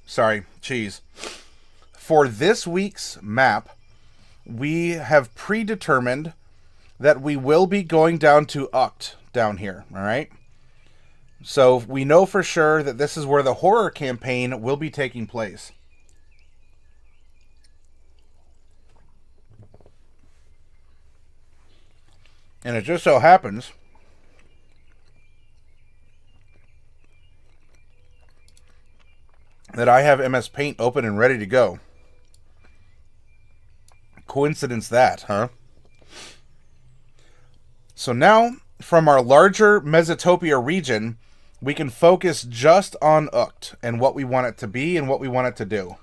Sorry, cheese. For this week's map, we have predetermined that we will be going down to Ughkt down here, all right? So we know for sure that this is where the horror campaign will be taking place. And it just so happens that I have MS Paint open and ready to go. Coincidence that, huh? So now, from our larger Mesotopia region, we can focus just on Ughkt and what we want it to be and what we want it to do.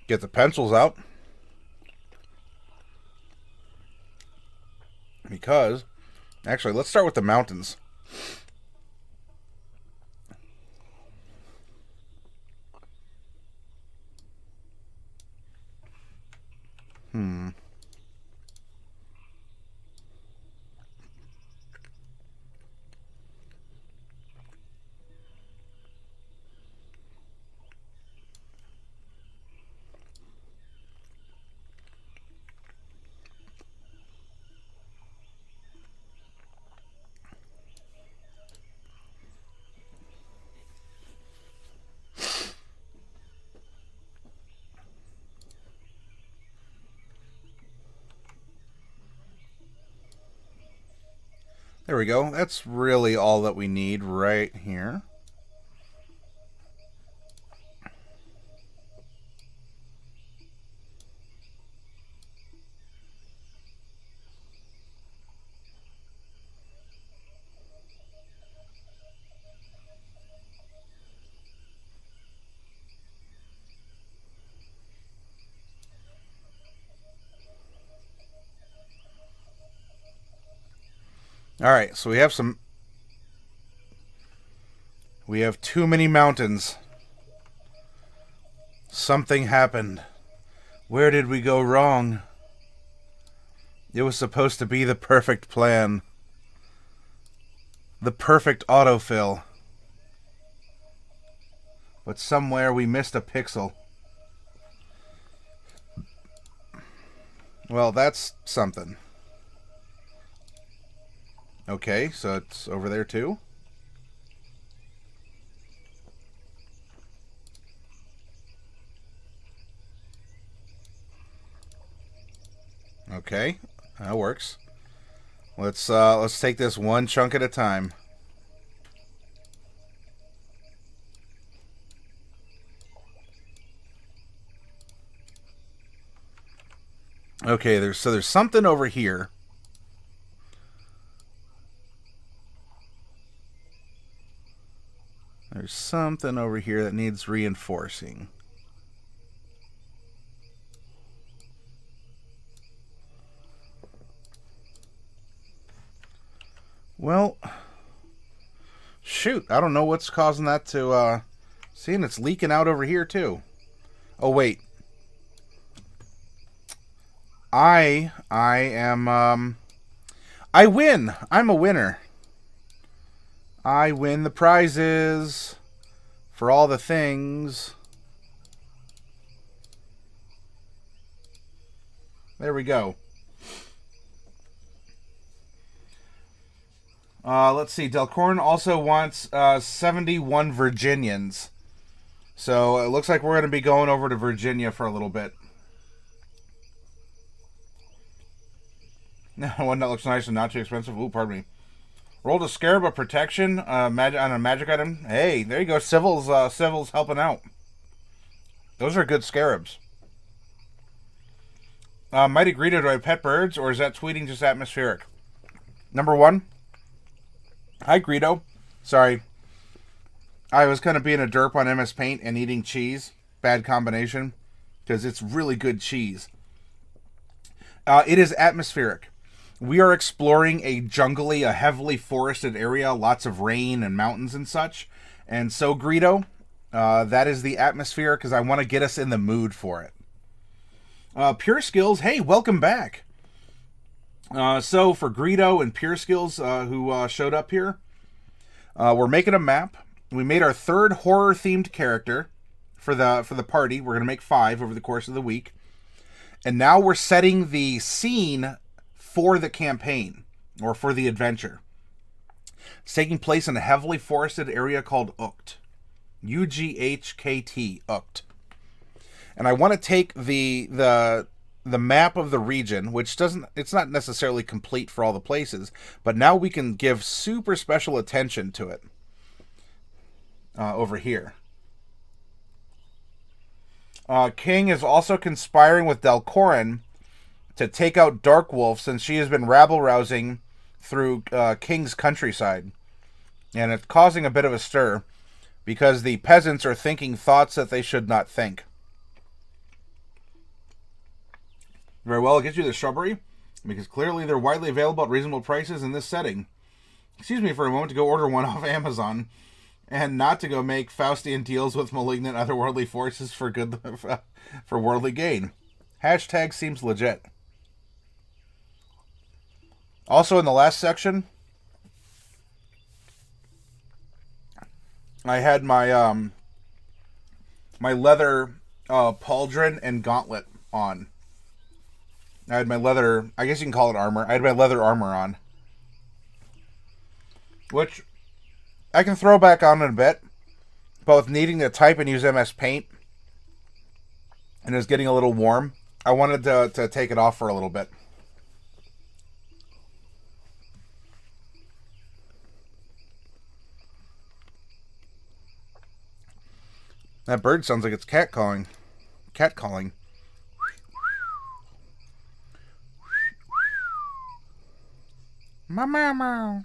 Get the pencils out. Because, actually, let's start with the mountains. There we go. That's really all that we need right here. Alright, so we have too many mountains. Something happened. Where did we go wrong? It was supposed to be the perfect plan. The perfect autofill. But somewhere we missed a pixel. Well, that's something. Okay, so it's over there too. Okay, that works. Let's take this one chunk at a time. Okay, there's something over here. There's something over here that needs reinforcing. Well, shoot, I don't know what's causing that to, seeing it's leaking out over here too. Oh, wait. I win. I'm a winner. I win the prizes for all the things. There we go. Let's see. Delcorn also wants 71 Virginians. So it looks like we're going to be going over to Virginia for a little bit. One that looks nice and not too expensive. Ooh, pardon me. Rolled a Scarab of Protection on a magic item. Hey, there you go. Civil's helping out. Those are good scarabs. Mighty Greedo, do I pet birds, or is that tweeting just atmospheric? Number one. Hi, Greedo. Sorry. I was kind of being a derp on MS Paint and eating cheese. Bad combination. Because it's really good cheese. It is atmospheric. We are exploring a jungly, a heavily forested area, lots of rain and mountains and such. And so, Greedo, that is the atmosphere because I want to get us in the mood for it. Pure Skills, hey, welcome back. So for Greedo and Pure Skills who showed up here, we're making a map. We made our third horror-themed character for the party. We're going to make 5 over the course of the week. And now we're setting the scene for the campaign, or for the adventure. It's taking place in a heavily forested area called Ughkt. Ughkt, Ughkt. And I want to take the map of the region, which it's not necessarily complete for all the places, but now we can give super special attention to it over here. King is also conspiring with Delcorin to take out Darkwolf, since she has been rabble-rousing through King's countryside. And it's causing a bit of a stir, because the peasants are thinking thoughts that they should not think. Very well, it gets you the shrubbery, because clearly they're widely available at reasonable prices in this setting. Excuse me for a moment to go order one off Amazon, and not to go make Faustian deals with malignant otherworldly forces for for worldly gain. Hashtag seems legit. Also in the last section, I had my my leather pauldron and gauntlet on. I had my leather, I guess you can call it armor. I had my leather armor on, which I can throw back on in a bit, but with needing to type and use MS Paint, and it was getting a little warm, I wanted to take it off for a little bit. That bird sounds like it's cat calling. Cat calling. Meow.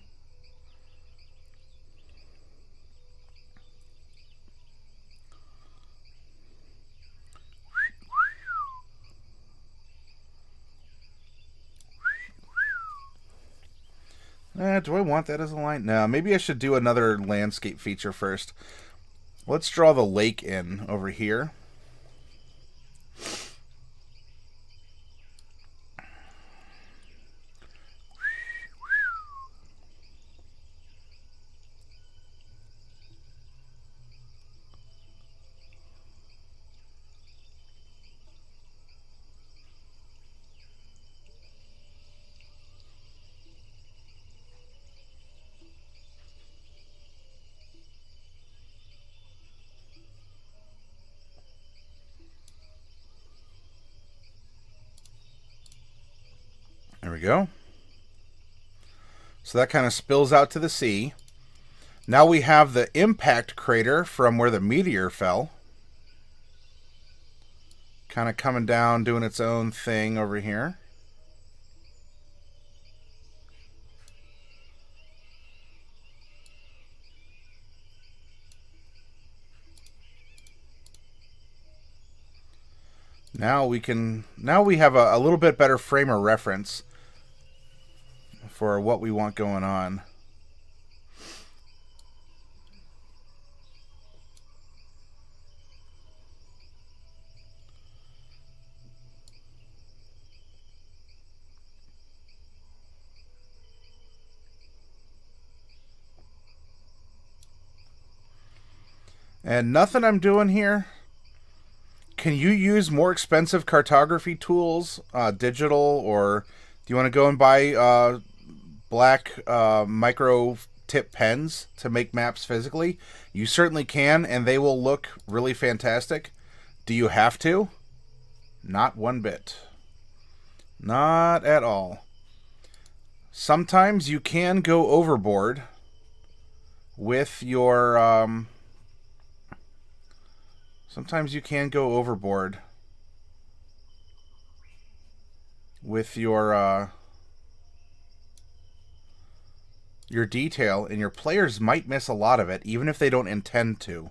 Do I want that as a line? No, maybe I should do another landscape feature first. Let's draw the lake in over here. There we go. So that kind of spills out to the sea. Now we have the impact crater from where the meteor fell. Kind of coming down, doing its own thing over here. Now we have a little bit better frame of reference for what we want going on. And nothing I'm doing here. Can you use more expensive cartography tools, digital, or do you want to go and buy black micro tip pens to make maps physically? You certainly can, and they will look really fantastic. Do you have to? Not one bit. Not at all. Sometimes you can go overboard with your sometimes you can go overboard with your detail, and your players might miss a lot of it, even if they don't intend to.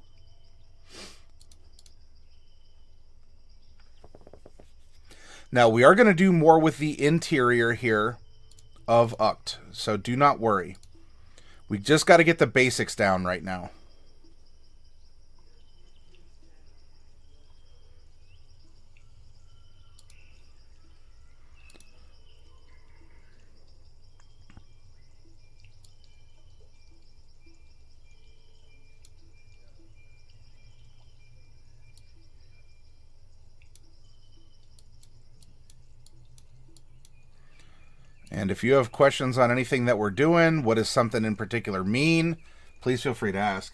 Now, we are going to do more with the interior here of Ughkt, so do not worry. We just got to get the basics down right now. And if you have questions on anything that we're doing, what does something in particular mean, please feel free to ask.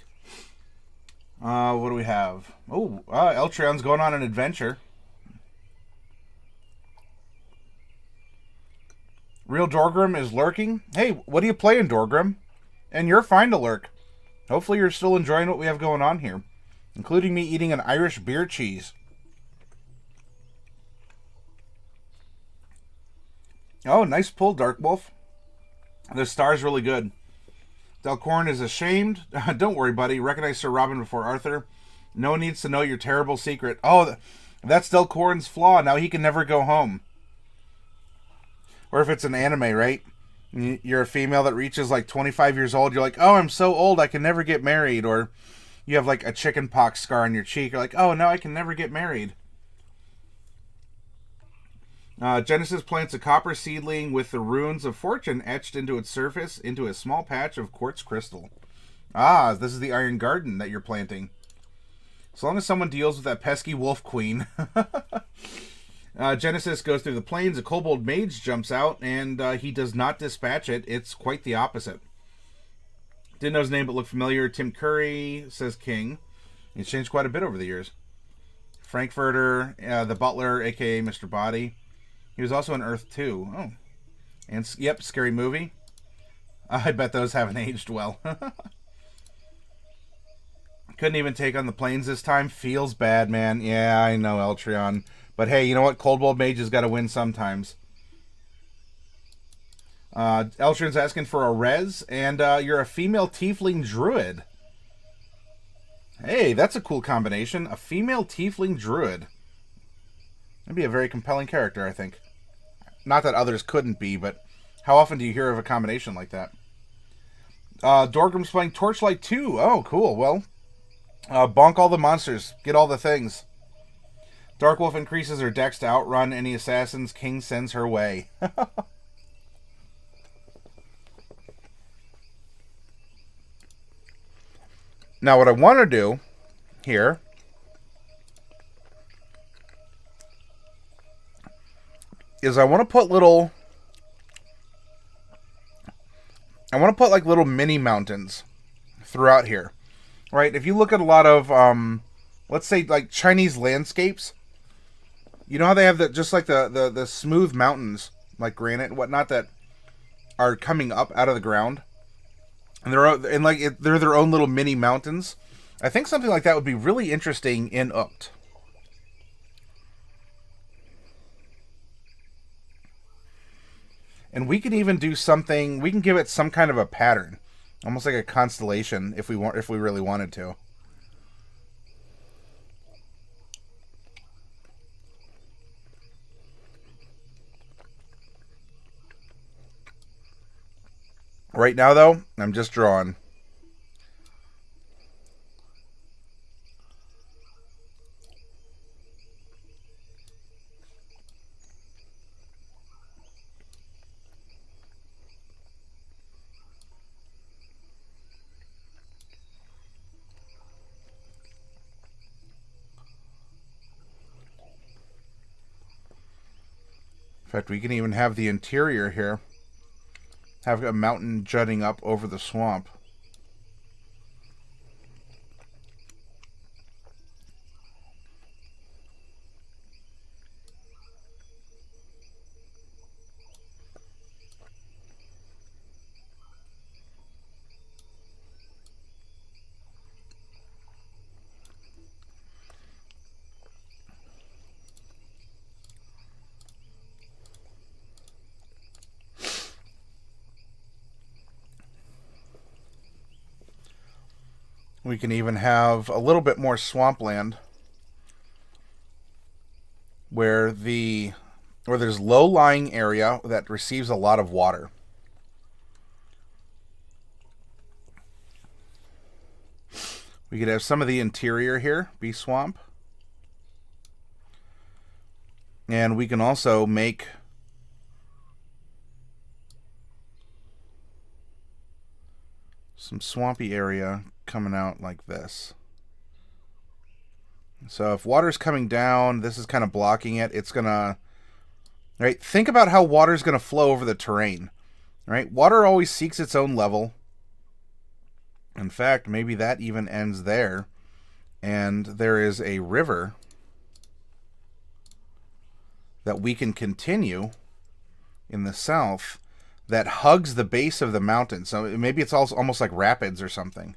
What do we have? Oh, Eltrion's going on an adventure. Real Dorgrim is lurking. Hey, what are you playing, Dorgrim? And you're fine to lurk. Hopefully you're still enjoying what we have going on here, including me eating an Irish beer cheese. Oh, nice pull, Dark Wolf. The star's really good. Delcorn is ashamed. Don't worry, buddy. Recognize Sir Robin before Arthur. No one needs to know your terrible secret. Oh, that's Delcorn's flaw. Now he can never go home. Or if it's an anime, right? You're a female that reaches like 25 years old. You're like, oh, I'm so old, I can never get married. Or you have like a chicken pox scar on your cheek. You're like, oh, no, I can never get married. Genesis plants a copper seedling with the runes of fortune etched into its surface into a small patch of quartz crystal. Ah, this is the Iron Garden that you're planting. As long as someone deals with that pesky wolf queen. Genesis goes through the plains. A kobold mage jumps out, and he does not dispatch it. It's quite the opposite. Didn't know his name, but looked familiar. Tim Curry, says King. He's changed quite a bit over the years. Frankfurter, the butler, a.k.a. Mr. Body. He was also in Earth 2. Oh. And, yep, Scary Movie. I bet those haven't aged well. Couldn't even take on the plains this time. Feels bad, man. Yeah, I know, Eltrion. But hey, you know what? Coldbold Mage has got to win sometimes. Eltrion's asking for a res, and you're a female tiefling druid. Hey, that's a cool combination. A female tiefling druid. That'd be a very compelling character, I think. Not that others couldn't be, but how often do you hear of a combination like that? Dorgrim's playing Torchlight 2. Oh, cool. Well, bonk all the monsters. Get all the things. Darkwolf increases her dex to outrun any assassins King sends her way. Now, what I want to do here is I want to put like little mini mountains throughout here. Right? If you look at a lot of, let's say like Chinese landscapes, you know how they have just like the smooth mountains, like granite and whatnot, that are coming up out of the ground? And they're their own little mini mountains. I think something like that would be really interesting in Ughkt. And we can even do something. We can give it some kind of a pattern, almost like a constellation, if we really wanted to. Right now, though, I'm just drawing. In fact, we can even have the interior here. Have a mountain jutting up over the swamp. We can even have a little bit more swampland where there's low-lying area that receives a lot of water. We could have some of the interior here be swamp. And we can also make some swampy area coming out like this. So if water's coming down, this is kind of blocking it. It's gonna Right? Think about how water is going to flow over the terrain. Right? Water always seeks its own level. In fact, maybe that even ends there. And there is a river that we can continue in the south that hugs the base of the mountain. So maybe it's also almost like rapids or something.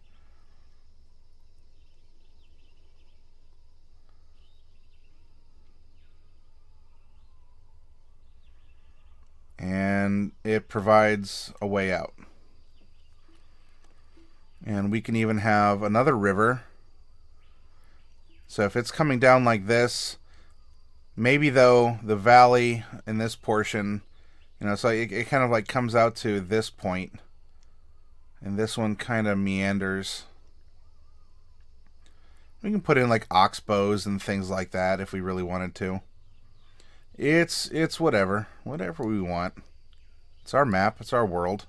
And it provides a way out. And we can even have another river. So if it's coming down like this, maybe though the valley in this portion, so it kind of like comes out to this point, and this one kind of meanders. We can put in like oxbows and things like that if we really wanted to. It's whatever we want. It's our map. It's our world.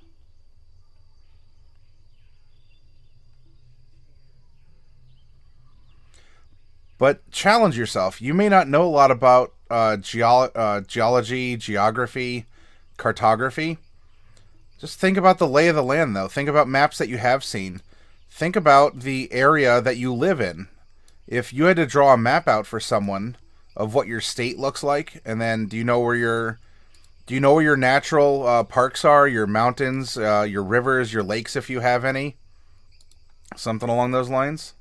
But challenge yourself. You may not know a lot about geology, geography, cartography. Just think about the lay of the land, though. Think about maps that you have seen. Think about the area that you live in. If you had to draw a map out for someone of what your state looks like, and then do you know where your natural parks are, your mountains, your rivers, your lakes, if you have any? Something along those lines.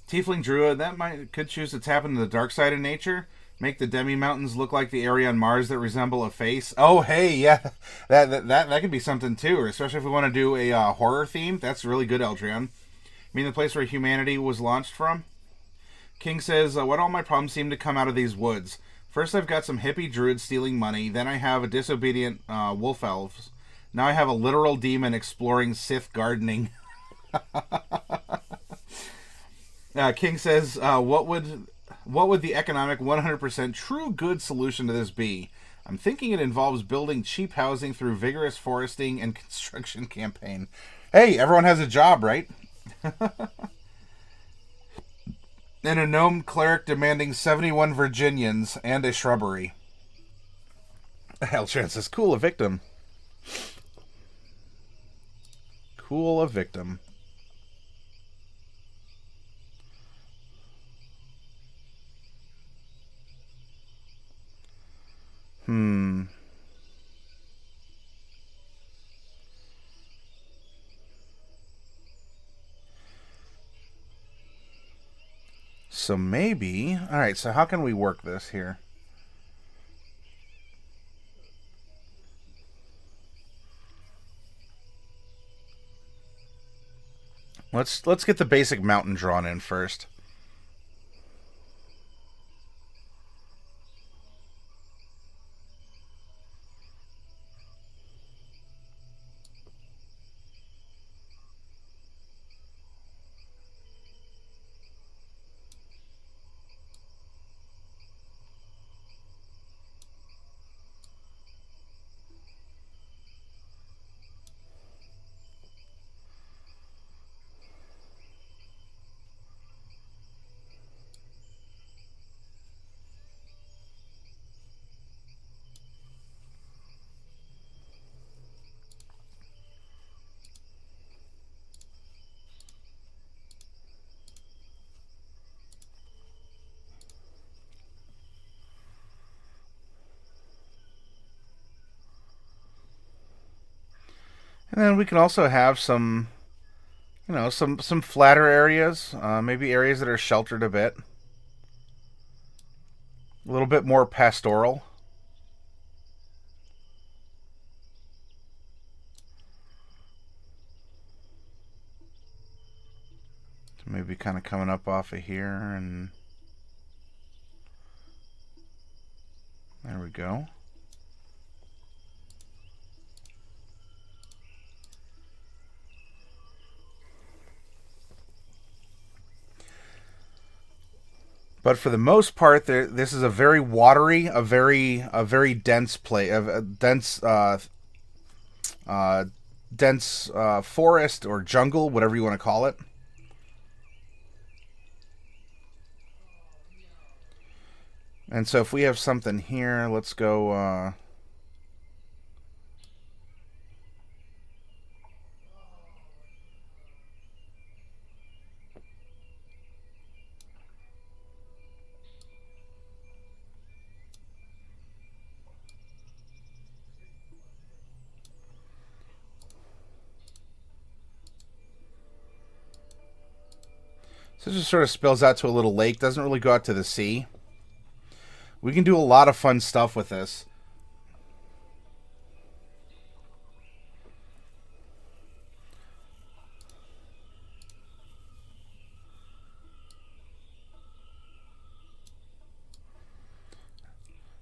Tiefling Druid, could choose to tap into the dark side of nature. Make the demi-mountains look like the area on Mars that resemble a face. Oh, hey, yeah. That could be something, too. Or especially if we want to do a horror theme. That's really good, Eldrion. The place where humanity was launched from? King says, what all my problems seem to come out of these woods. First, I've got some hippie druids stealing money. Then I have a disobedient wolf elves. Now I have a literal demon exploring Sith gardening. King says, what would the economic 100% true good solution to this be? I'm thinking it involves building cheap housing through vigorous foresting and construction campaign. Hey, everyone has a job, right? And a gnome cleric demanding 71 Virginians and a shrubbery. Hellchance says, cool, a victim. Cool, a victim. So maybe... Alright, so how can we work this here? Let's get the basic mountain drawn in first. And then we can also have some, some flatter areas, maybe areas that are sheltered a bit. A little bit more pastoral. So maybe kind of coming up off of here, and there we go. But for the most part, this is a very watery, a very dense dense forest or jungle, whatever you want to call it. And so if we have something here, let's go... So it just sort of spills out to a little lake. Doesn't really go out to the sea. We can do a lot of fun stuff with this.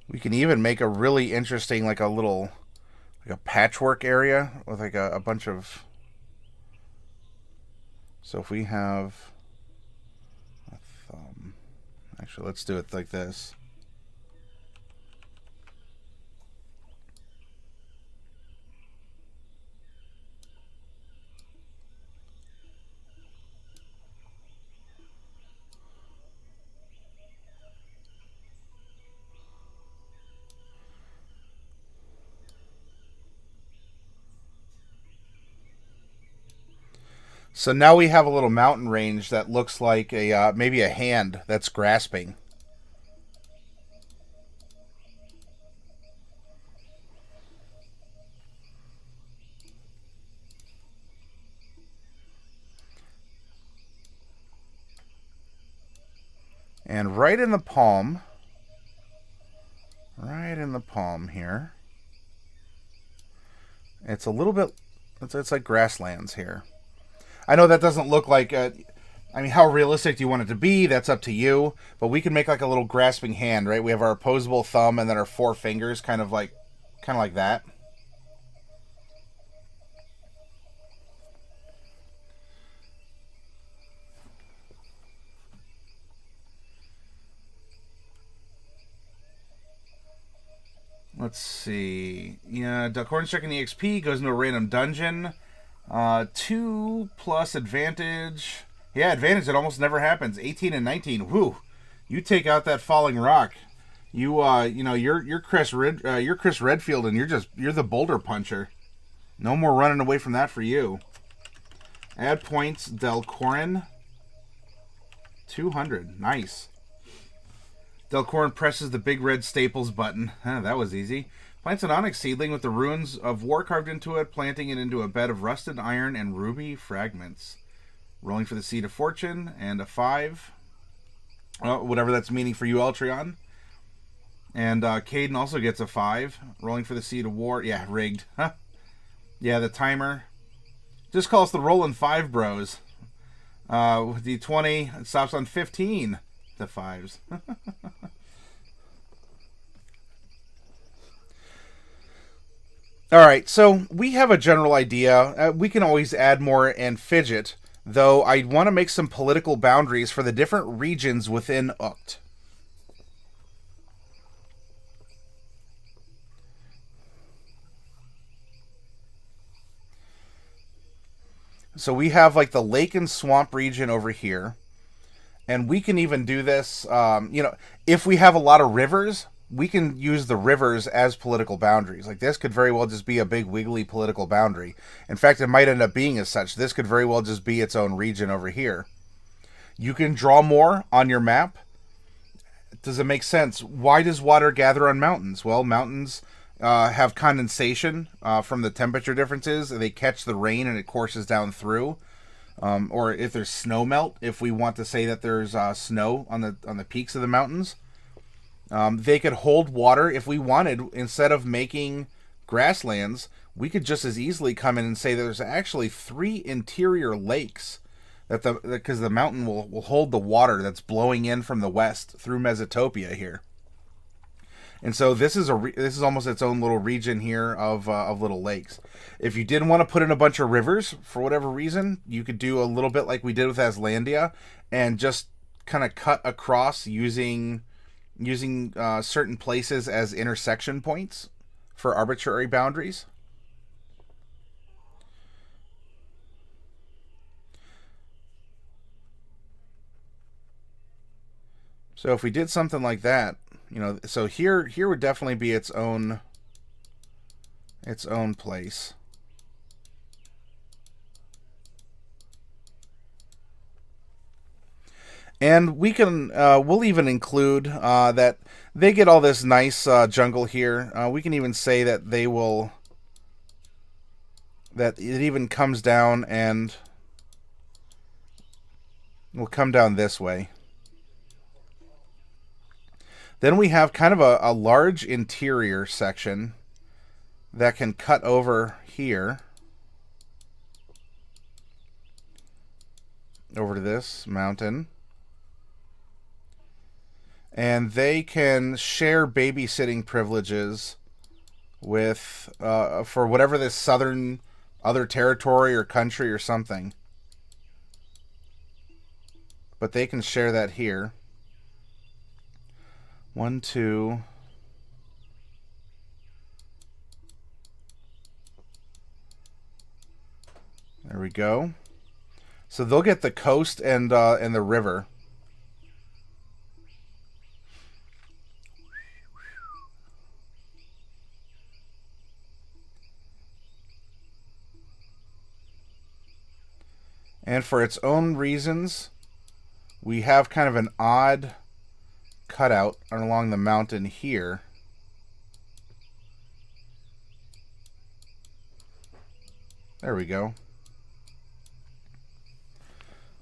We can even make a really interesting, like a little, like a patchwork area with like a bunch of... So if we have... Actually, let's do it like this. So now we have a little mountain range that looks like a maybe a hand that's grasping. And right in the palm here, it's a little bit, it's like grasslands here. I know that doesn't look like, I mean, how realistic do you want it to be? That's up to you. But we can make like a little grasping hand, right? We have our opposable thumb and then our four fingers, kind of like that. Let's see. Yeah, Duckhorn's checking the XP, goes into a random dungeon. 2 plus advantage. Yeah, advantage, it almost never happens. 18 and 19. Whew. You take out that falling rock. You know, you're Chris Redfield, and you're the boulder puncher. No more running away from that for you. Add points, Delcorin. 200. Nice. Delcorin presses the big red staples button. That was easy. Plants an onyx seedling with the runes of war carved into it, planting it into a bed of rusted iron and ruby fragments. Rolling for the seed of fortune, and a 5. Whatever that's meaning for you, Altreon. And Caden also gets a 5. Rolling for the seed of war. Yeah, rigged. Huh? Yeah, the timer. Just calls the rolling 5 bros. With the 20, it stops on 15. The 5s. Alright, so we have a general idea. We can always add more and fidget, though I want to make some political boundaries for the different regions within Ughkt. So we have like the lake and swamp region over here. And we can even do this, you know, if we have a lot of rivers, we can use the rivers as political boundaries. Like this could very well just be a big wiggly political boundary. In fact, it might end up being as such. This could very well just be its own region over here. You can draw more on your map. Does it make sense? Why does water gather on mountains? Well, mountains have condensation from the temperature differences. They catch the rain and it courses down through. Or if there's snow melt, if we want to say that there's snow on the peaks of the mountains, they could hold water if we wanted. Instead of making grasslands, we could just as easily come in and say there's actually 3 interior lakes because the mountain will hold the water that's blowing in from the west through Mesotopia here. And so this is almost its own little region here of little lakes. If you didn't want to put in a bunch of rivers for whatever reason, you could do a little bit like we did with Aslandia and just kind of cut across using certain places as intersection points for arbitrary boundaries. So if we did something like that, you know, so here would definitely be its own place. And we can, we'll even include that they get all this nice jungle here. We can even say that they will, that it even comes down and will come down this way. Then we have kind of a large interior section that can cut over here. Over to this mountain. And they can share babysitting privileges with, for whatever this southern other territory or country or something. But they can share that here. 1, 2. There we go. So they'll get the coast and the river. And for its own reasons, we have kind of an odd cutout along the mountain here. There we go.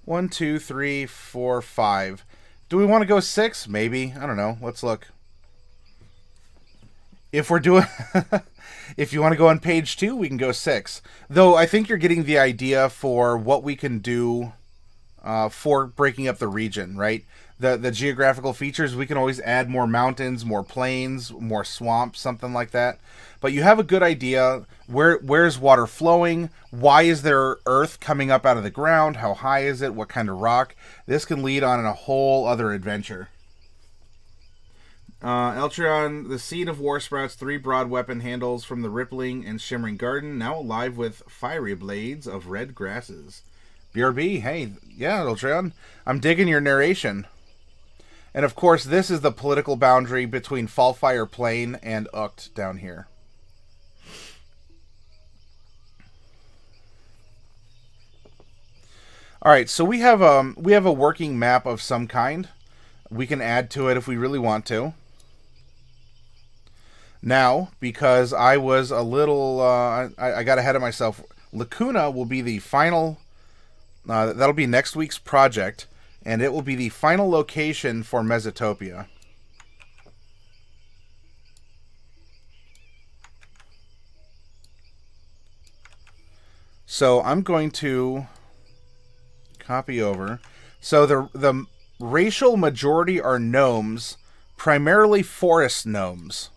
1, 2, 3, 4, 5. Do we want to go 6? Maybe. I don't know. Let's look. If we're doing... if you want to go on page 2, we can go 6. Though I think you're getting the idea for what we can do for breaking up the region, right? The geographical features, we can always add more mountains, more plains, more swamps, something like that. But you have a good idea. Where's water flowing? Why is there earth coming up out of the ground? How high is it? What kind of rock? This can lead on a whole other adventure. Eltron, the seed of war sprouts 3 broad weapon handles from the rippling and shimmering garden, now alive with fiery blades of red grasses. BRB, hey, yeah, Eltron, I'm digging your narration. And of course, this is the political boundary between Fallfire Plain and Ughkt down here. All right, so we have a working map of some kind. We can add to it if we really want to. Now, because I was a little, I got ahead of myself. Lacuna will be the final. That'll be next week's project, and it will be the final location for Mesotopia. So I'm going to copy over. So the racial majority are gnomes, primarily forest gnomes.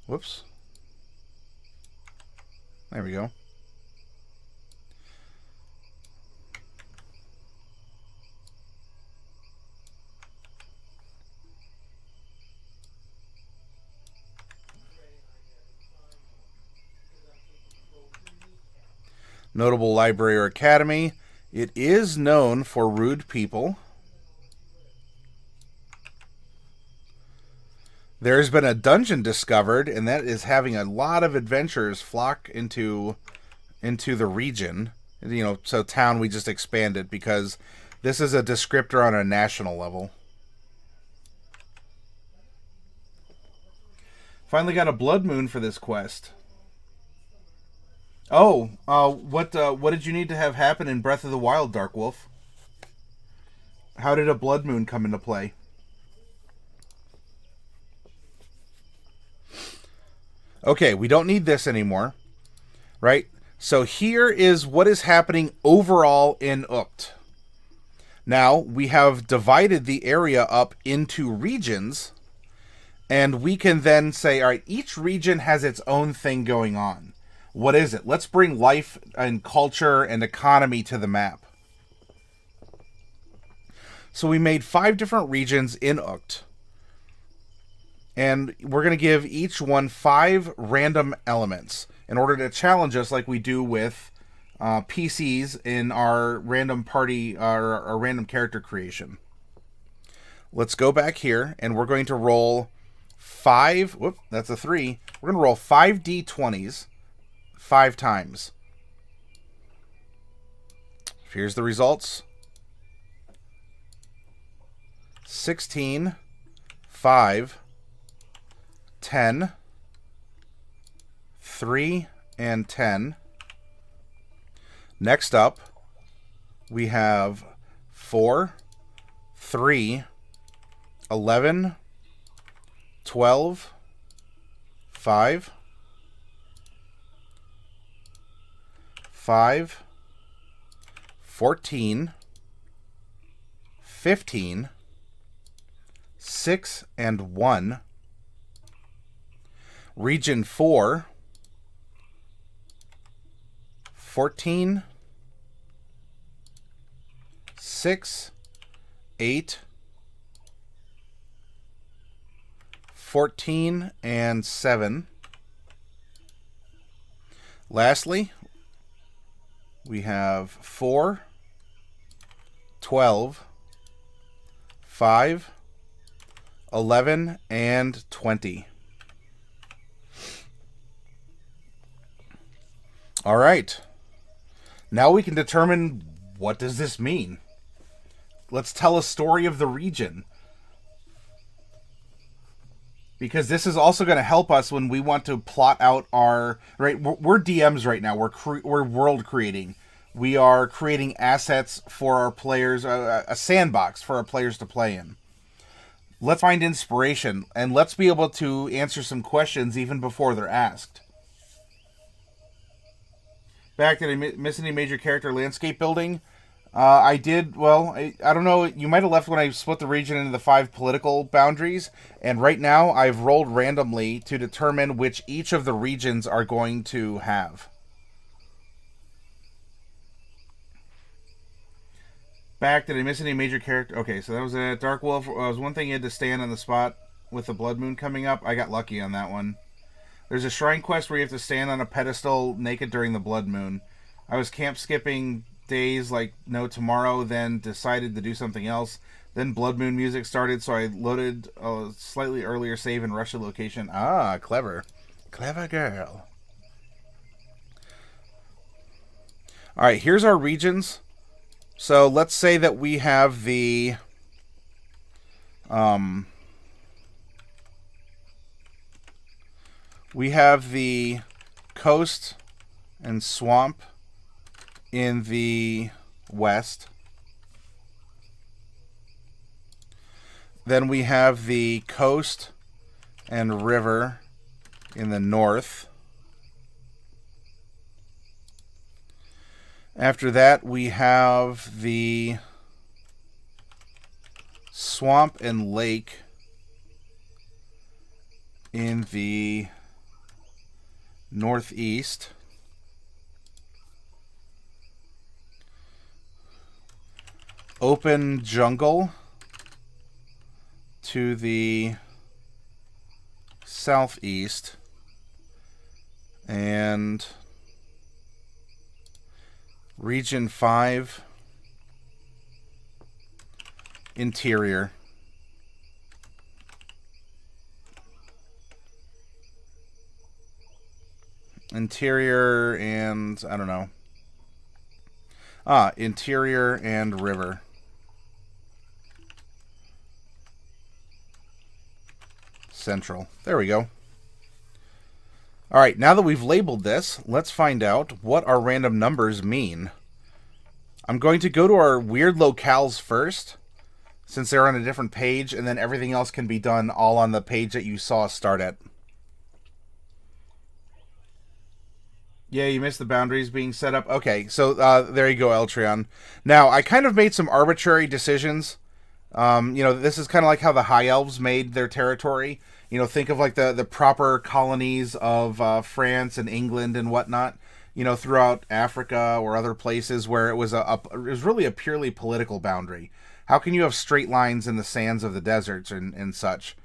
Whoops. There we go. Notable library or academy. It is known for rude people. There's been a dungeon discovered, and that is having a lot of adventurers flock into the region. You know, so town we just expanded because this is a descriptor on a national level. Finally got a blood moon for this quest. Oh, what did you need to have happen in Breath of the Wild, Dark Wolf? How did a blood moon come into play? Okay, we don't need this anymore, right? So here is what is happening overall in Ughkt. Now, we have divided the area up into regions, and we can then say, all right, each region has its own thing going on. What is it? Let's bring life and culture and economy to the map. So we made 5 different regions in Ughkt. And we're going to give each one 5 random elements in order to challenge us like we do with PCs in our random party, our random character creation. Let's go back here, and we're going to roll 5. Whoop, that's a 3. We're going to roll 5 d20s 5 times. Here's the results. 16, 5, 10, 3, and 10. Next up, we have 4, 3, 11, 12, 5, 5, 14, 15, 6, and 1. Region 4, 14, 6, 8, 14, and 7. Lastly, we have 4, 12, 5, 11, and 20. All right. Now we can determine, what does this mean? Let's tell a story of the region. Because this is also going to help us when we want to plot out our... Right, we're DMs right now. We're world creating. We are creating assets for our players, a sandbox for our players to play in. Let's find inspiration, and let's be able to answer some questions even before they're asked. Back, did I miss any major character landscape building? I did, well, I don't know, you might have left when I split the region into the 5 political boundaries, and right now I've rolled randomly to determine which each of the regions are going to have. Back, did I miss any major character? Okay, so that was a Dark Wolf. Was one thing you had to stand on the spot with the Blood Moon coming up. I got lucky on that one. There's a shrine quest where you have to stand on a pedestal naked during the Blood Moon. I was camp skipping days like no tomorrow, then decided to do something else. Then Blood Moon music started, so I loaded a slightly earlier save and rushed the location. Ah, clever. Clever girl. Alright, here's our regions. So let's say that we have the coast and swamp in the west. Then we have the coast and river in the north. After that, we have the swamp and lake in the northeast. Open jungle to the southeast. And Region 5, interior. Interior and, I don't know. Interior and river. Central. There we go. Alright, now that we've labeled this, let's find out what our random numbers mean. I'm going to go to our weird locales first, since they're on a different page, and then everything else can be done all on the page that you saw us start at. Yeah, you missed the boundaries being set up. Okay, so there you go, Eltreon. Now, I kind of made some arbitrary decisions. This is kind of like how the High Elves made their territory. Think of like the proper colonies of France and England and whatnot, throughout Africa or other places where it was really a purely political boundary. How can you have straight lines in the sands of the deserts and such?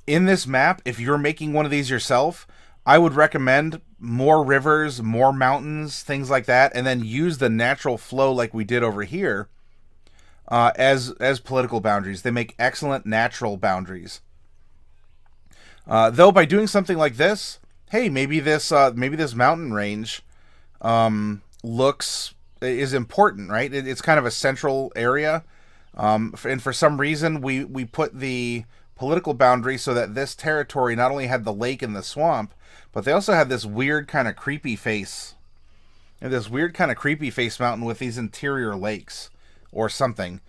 In this map, if you're making one of these yourself, I would recommend more rivers, more mountains, things like that, and then use the natural flow like we did over here as political boundaries. They make excellent natural boundaries. Though by doing something like this, hey, maybe this mountain range is important, right? It's kind of a central area, and for some reason we put the political boundary so that this territory not only had the lake and the swamp, but they also had this weird kind of creepy face, mountain with these interior lakes or something.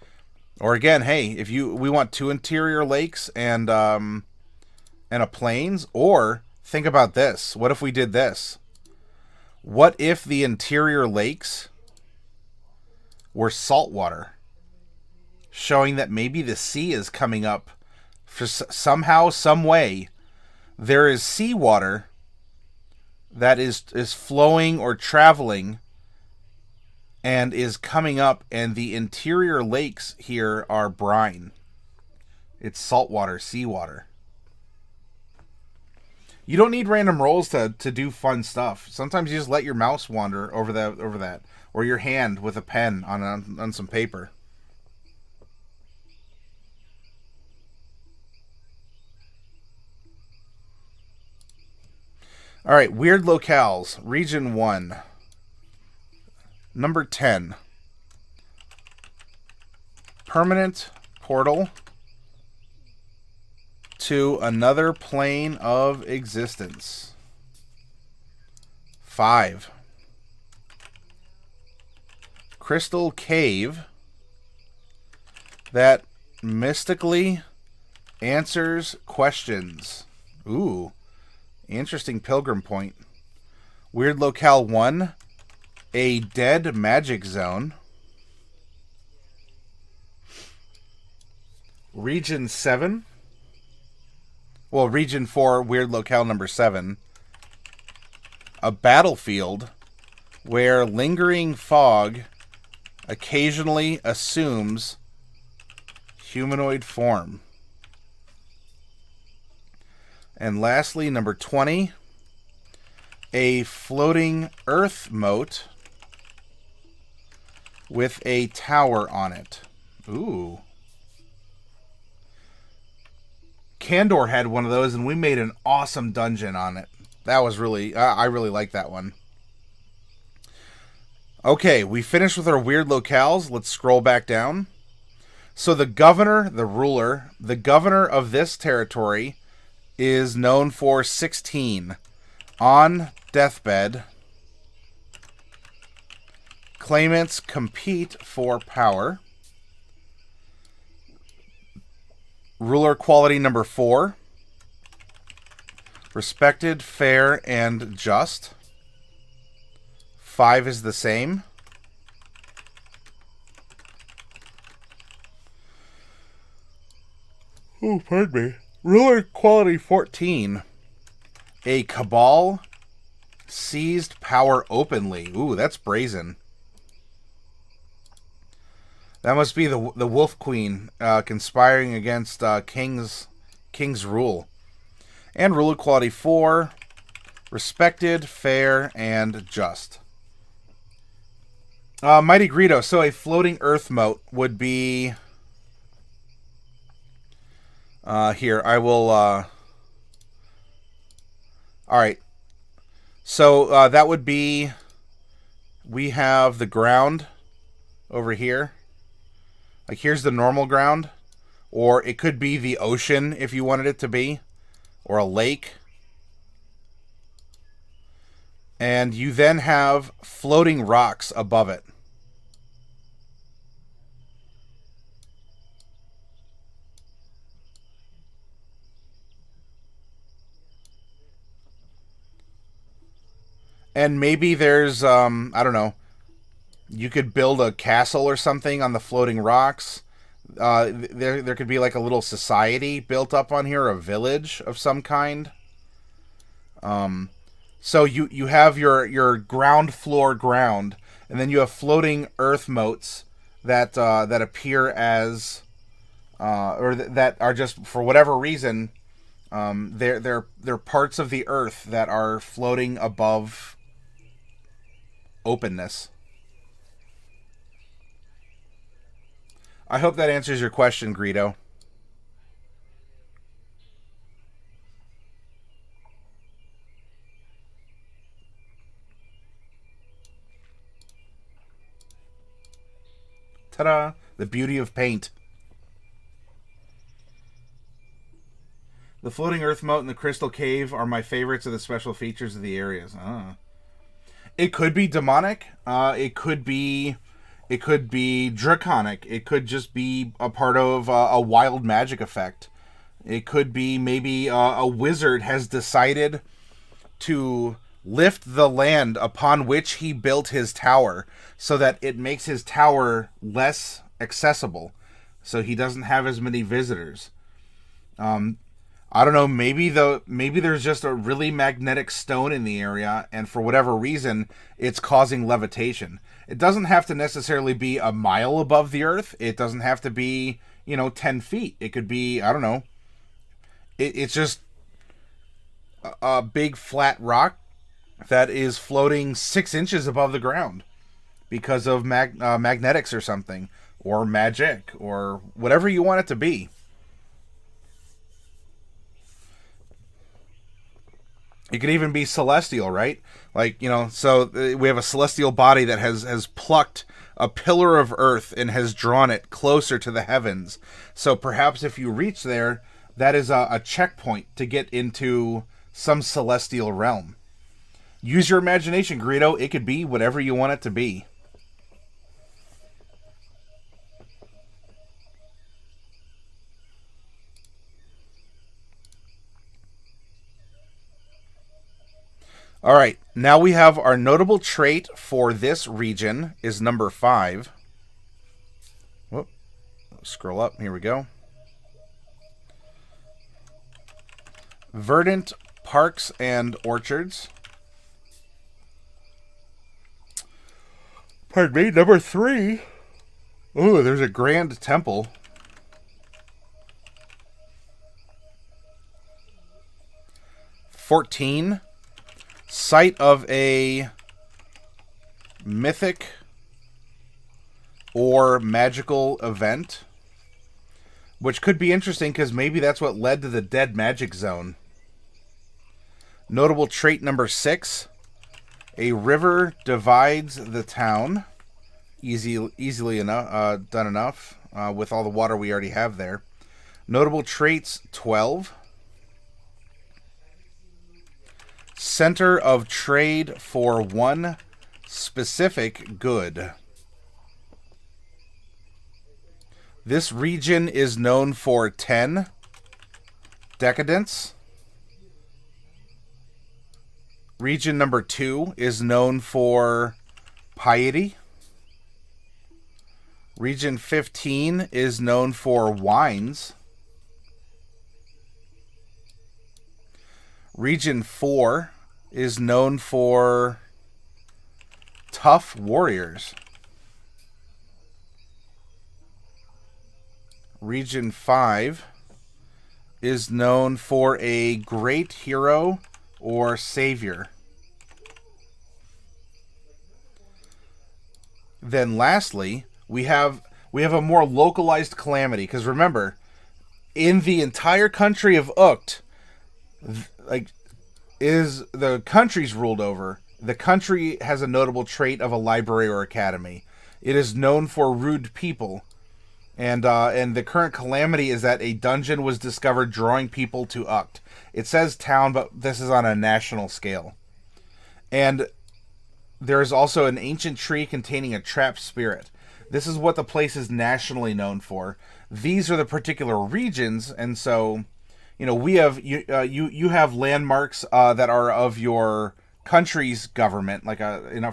Or again, hey, we want 2 interior lakes and a plains. Or think about this. What if we did this? What if the interior lakes were saltwater, showing that maybe the sea is coming up for somehow, some way. There is seawater that is flowing or traveling and is coming up, and the interior lakes here are brine. It's saltwater, seawater. You don't need random rolls to do fun stuff. Sometimes you just let your mouse wander over that, or your hand with a pen on some paper. All right, weird locales, region 1. Number 10. Permanent portal to another plane of existence. 5. Crystal cave that mystically answers questions. Ooh, interesting pilgrim point. Weird locale 1. A dead magic zone. Region 7. Well, Region 4, weird locale number 7. A battlefield where lingering fog occasionally assumes humanoid form. And lastly, number 20. A floating earth moat with a tower on it. Ooh. Candor had one of those, and we made an awesome dungeon on it. That was really... I really like that one. Okay, we finished with our weird locales. Let's scroll back down. So the governor, the ruler, the governor of this territory is known for 16. On deathbed, claimants compete for power. Ruler quality number 4. Respected, fair, and just. 5 is the same. Oh, pardon me. Ruler quality 14. A cabal seized power openly. Ooh, that's brazen. That must be the Wolf Queen conspiring against King's rule. And ruler quality 4. Respected, fair, and just. Mighty Greedo. So a floating earth moat would be... here, I will... Alright. So that would be... We have the ground over here. Like, here's the normal ground. Or it could be the ocean if you wanted it to be. Or a lake. And you then have floating rocks above it. And maybe there's, I don't know, you could build a castle or something on the floating rocks. There could be like a little society built up on here, a village of some kind. So you have your ground floor ground, and then you have floating earth moats that appear as, or that are just, for whatever reason, They're parts of the Earth that are floating above openness. I hope that answers your question, Greedo. Ta-da! The beauty of paint. The floating earth moat and the crystal cave are my favorites of the special features of the areas. It could be demonic. It could be draconic. It could just be a part of a wild magic effect. It could be maybe a wizard has decided to lift the land upon which he built his tower so that it makes his tower less accessible, so he doesn't have as many visitors. I don't know, maybe there's just a really magnetic stone in the area, and for whatever reason, it's causing levitation. It doesn't have to necessarily be a mile above the earth. It doesn't have to be, 10 feet. It could be, I don't know. It's just a big flat rock that is floating 6 inches above the ground because of magnetics or something, or magic, or whatever you want it to be. It could even be celestial, right? Like, so we have a celestial body that has plucked a pillar of earth and has drawn it closer to the heavens. So perhaps if you reach there, that is a checkpoint to get into some celestial realm. Use your imagination, Greedo. It could be whatever you want it to be. All right, now we have our notable trait for this region is number 5. Whoop, scroll up, here we go. Verdant parks and orchards. Pardon me, number 3. Ooh, there's a grand temple. (14) Site of a mythic or magical event, which could be interesting because maybe that's what led to the dead magic zone. Notable trait number 6. A river divides the town. Easily enough, done enough with all the water we already have there. Notable traits 12. Center of trade for one specific good. This region is known for 10. Decadence. Region number 2 is known for piety. Region 15 is known for wines. Region 4 is known for tough warriors. Region 5 is known for a great hero or savior. Then lastly, we have a more localized calamity, because remember, in the entire country of Ughkt, is the country's ruled over. The country has a notable trait of a library or academy. It is known for rude people. And the current calamity is that a dungeon was discovered drawing people to Ughkt. It says town, but this is on a national scale. And there is also an ancient tree containing a trapped spirit. This is what the place is nationally known for. These are the particular regions, and so, we have you have landmarks that are of your country's government, like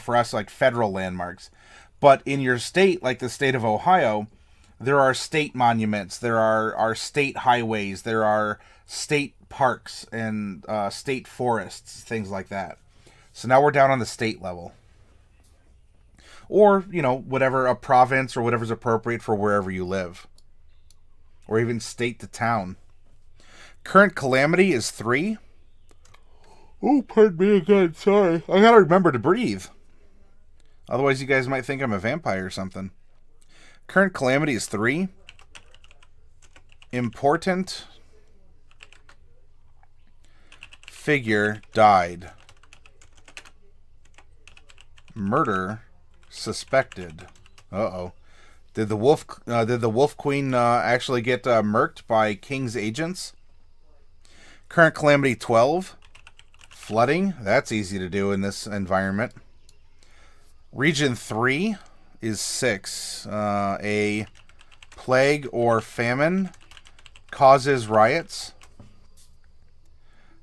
for us, like federal landmarks. But in your state, like the state of Ohio, there are state monuments, there are state highways, there are state parks and state forests, things like that. So now we're down on the state level. Or, whatever, a province or whatever's appropriate for wherever you live. Or even state to town. Current calamity is 3. Oh, pardon me again. Sorry. I gotta remember to breathe. Otherwise, you guys might think I'm a vampire or something. Current calamity is 3. Important figure died. Murder suspected. Uh-oh. Did the Wolf Queen actually get murked by King's agents? Current calamity 12. Flooding. That's easy to do in this environment. Region 3 is 6. A plague or famine causes riots.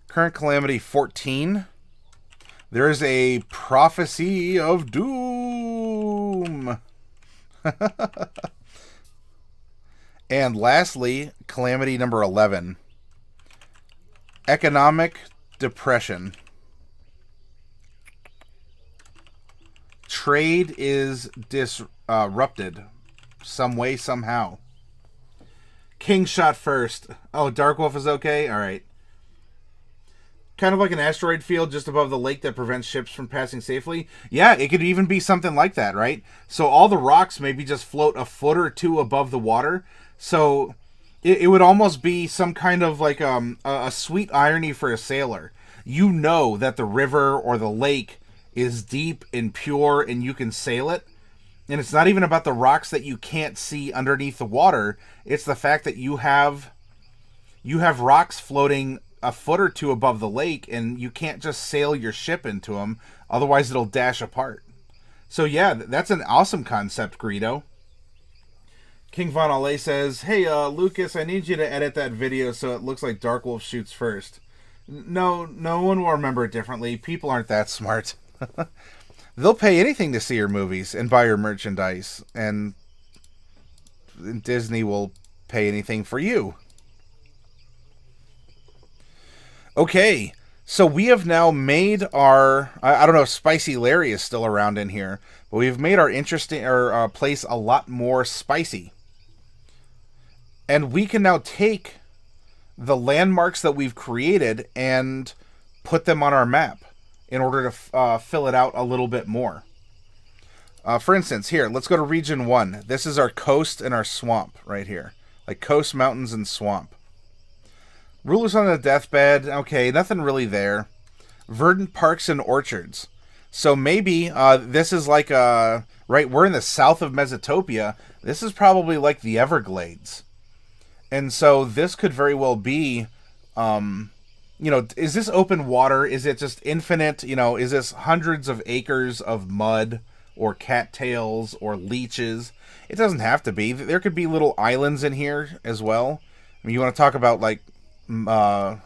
Current calamity 14. There is a prophecy of doom. And lastly, calamity number 11. Economic depression. Trade is disrupted some way, somehow. King shot first. Oh, Dark Wolf is okay? Alright. Kind of like an asteroid field just above the lake that prevents ships from passing safely. Yeah, it could even be something like that, right? So all the rocks maybe just float a foot or two above the water. So it would almost be some kind of like a sweet irony for a sailor. You know that the river or the lake is deep and pure and you can sail it. And it's not even about the rocks that you can't see underneath the water. It's the fact that you have rocks floating a foot or two above the lake, and you can't just sail your ship into them, otherwise it'll dash apart. So yeah, that's an awesome concept, Greedo. King Von Ale says, hey, Lucas, I need you to edit that video so it looks like Dark Wolf shoots first. No one will remember it differently. People aren't that smart. They'll pay anything to see your movies and buy your merchandise, and Disney will pay anything for you. Okay, so we have now made our, I don't know if Spicy Larry is still around in here, but we've made our place a lot more spicy. And we can now take the landmarks that we've created and put them on our map in order to fill it out a little bit more. For instance, here, let's go to Region 1. This is our coast and our swamp right here. Like coast, mountains, and swamp. Rulers on the deathbed. Okay, nothing really there. Verdant parks and orchards. So maybe this is like right, we're in the south of Mesotopia. This is probably like the Everglades. And so this could very well be, is this open water? Is it just infinite? Is this hundreds of acres of mud or cattails or leeches? It doesn't have to be. There could be little islands in here as well. I mean, you want to talk about like, it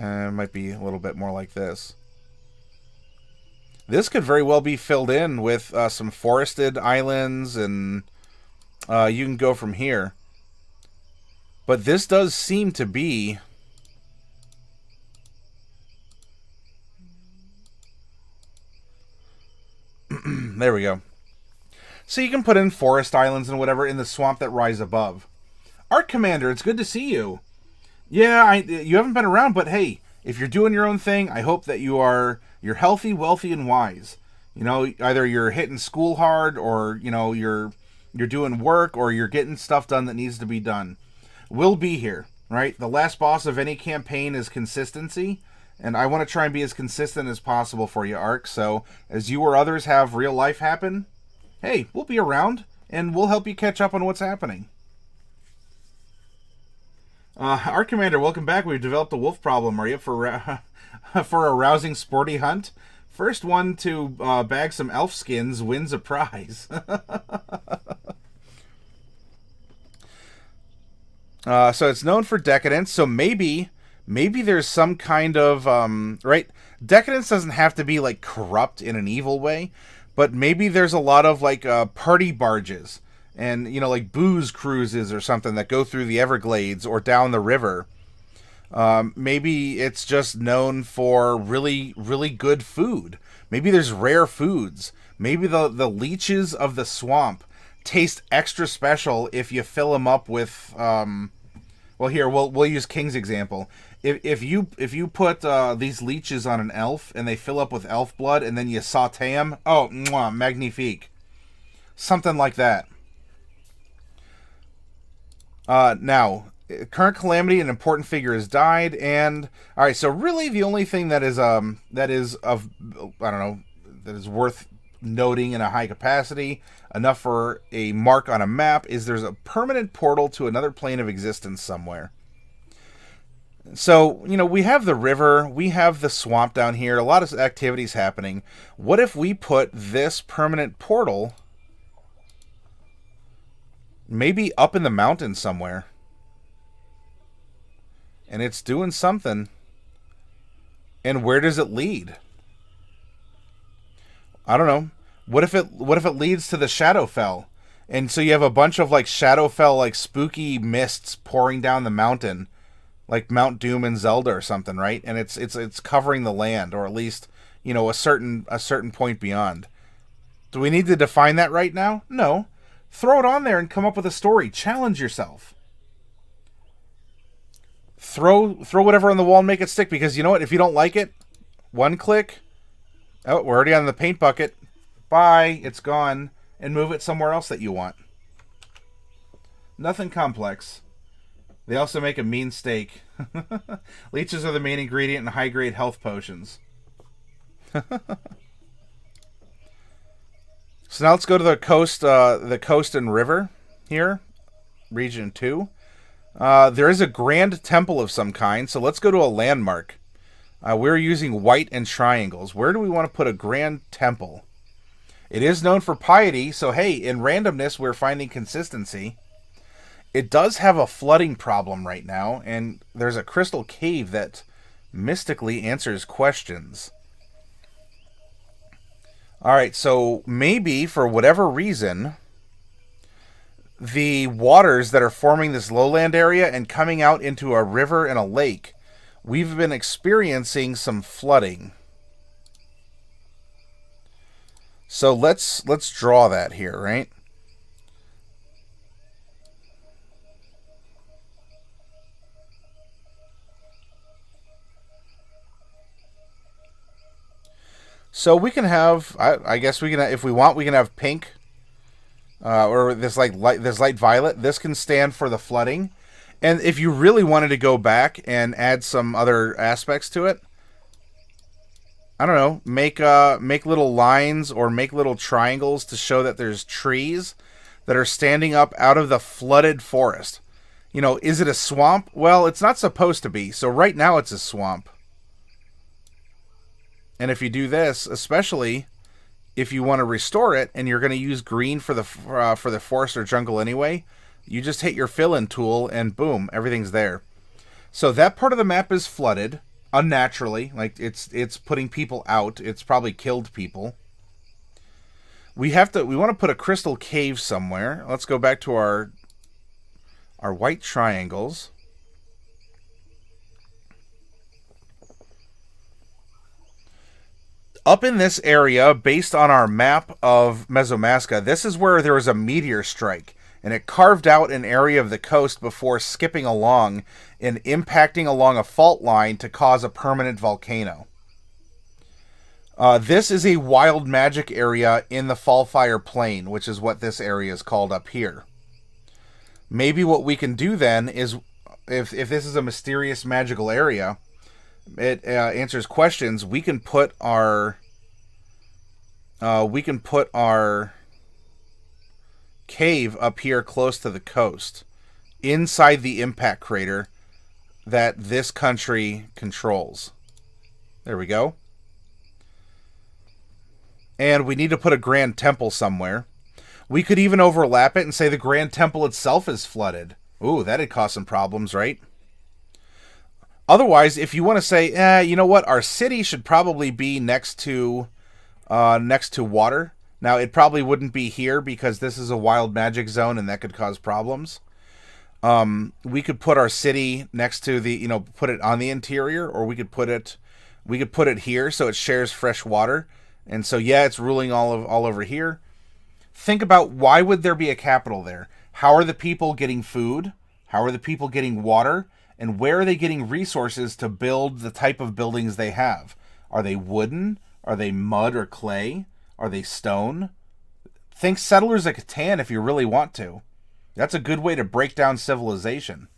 might be a little bit more like this. This could very well be filled in with some forested islands, and you can go from here. But this does seem to be there we go. So you can put in forest islands and whatever in the swamp that rise above. Art Commander, it's good to see you. Yeah, you haven't been around, but hey, if you're doing your own thing, I hope that you're healthy, wealthy, and wise. Either you're hitting school hard, or you're doing work, or you're getting stuff done that needs to be done. We'll be here, right? The last boss of any campaign is consistency, and I want to try and be as consistent as possible for you, Ark. So as you or others have real life happen, hey, we'll be around, and we'll help you catch up on what's happening. Art Commander, welcome back. We've developed a wolf problem. Are you up for a rousing sporty hunt? First one to bag some elf skins wins a prize. So it's known for decadence. So maybe there's some kind of right. Decadence doesn't have to be like corrupt in an evil way, but maybe there's a lot of like party barges. And, like booze cruises or something that go through the Everglades or down the river. Maybe it's just known for really, really good food. Maybe there's rare foods. Maybe the leeches of the swamp taste extra special if you fill them up with Well, here we'll use King's example. If you put these leeches on an elf and they fill up with elf blood and then you saute them, oh, mwah, magnifique, something like that. Now, current calamity, an important figure has died, and all right. So really, the only thing that is of I don't know, that is worth noting in a high capacity, enough for a mark on a map, is there's a permanent portal to another plane of existence somewhere. So, you know, we have the river, we have the swamp down here, a lot of activities happening. What if we put this permanent portal maybe up in the mountain somewhere? And it's doing something. And where does it lead? I don't know. What if it leads to the Shadowfell? And so you have a bunch of like Shadowfell, like spooky mists pouring down the mountain, like Mount Doom in Zelda or something, right? And it's covering the land, or at least, you know, a certain point beyond. Do we need to define that right now? No. Throw it on there and come up with a story. Challenge yourself. Throw whatever on the wall and make it stick, because you know what? If you don't like it, one click. Oh, we're already on the paint bucket. Bye. It's gone. And move it somewhere else that you want. Nothing complex. They also make a mean steak. Leeches are the main ingredient in high-grade health potions. So now let's go to the coast and river here, region 2. There is a grand temple of some kind, so let's go to a landmark. We're using white and triangles. Where do we want to put a grand temple? It is known for piety, so hey, in randomness, we're finding consistency. It does have a flooding problem right now, and there's a crystal cave that mystically answers questions. Alright, so maybe, for whatever reason, the waters that are forming this lowland area and coming out into a river and a lake, we've been experiencing some flooding. So let's draw that here, right? So we can have, I guess we can, if we want, we can have pink, or this light violet. This can stand for the flooding. And if you really wanted to go back and add some other aspects to it, I don't know, make little lines or make little triangles to show that there's trees that are standing up out of the flooded forest. You know, is it a swamp? Well, it's not supposed to be. So right now it's a swamp. And if you do this, especially if you want to restore it and you're going to use green for the forest or jungle anyway, you just hit your fill-in tool and boom, everything's there. So that part of the map is flooded unnaturally, like it's putting people out. It's probably killed people. We want to put a crystal cave somewhere. Let's go back to our white triangles. Up in this area, based on our map of Mesomasca, this is where there was a meteor strike, and it carved out an area of the coast before skipping along and impacting along a fault line to cause a permanent volcano. This is a wild magic area in the Fallfire Plain, which is what this area is called up here. Maybe what we can do then is, if this is a mysterious magical area, it answers questions, we can put our cave up here close to the coast, inside the impact crater that this country controls. There we go. And we need to put a grand temple somewhere. We could even overlap it and say the grand temple itself is flooded. Ooh, that'd cause some problems, right? Otherwise, if you want to say, you know what, our city should probably be next to water. Now, it probably wouldn't be here because this is a wild magic zone and that could cause problems. We could put our city next to the, put it on the interior, or we could put it here so it shares fresh water. And so, yeah, it's ruling all over here. Think about, why would there be a capital there? How are the people getting food? How are the people getting water? And where are they getting resources to build the type of buildings they have? Are they wooden? Are they mud or clay? Are they stone? Think Settlers of Catan if you really want to. That's a good way to break down civilization.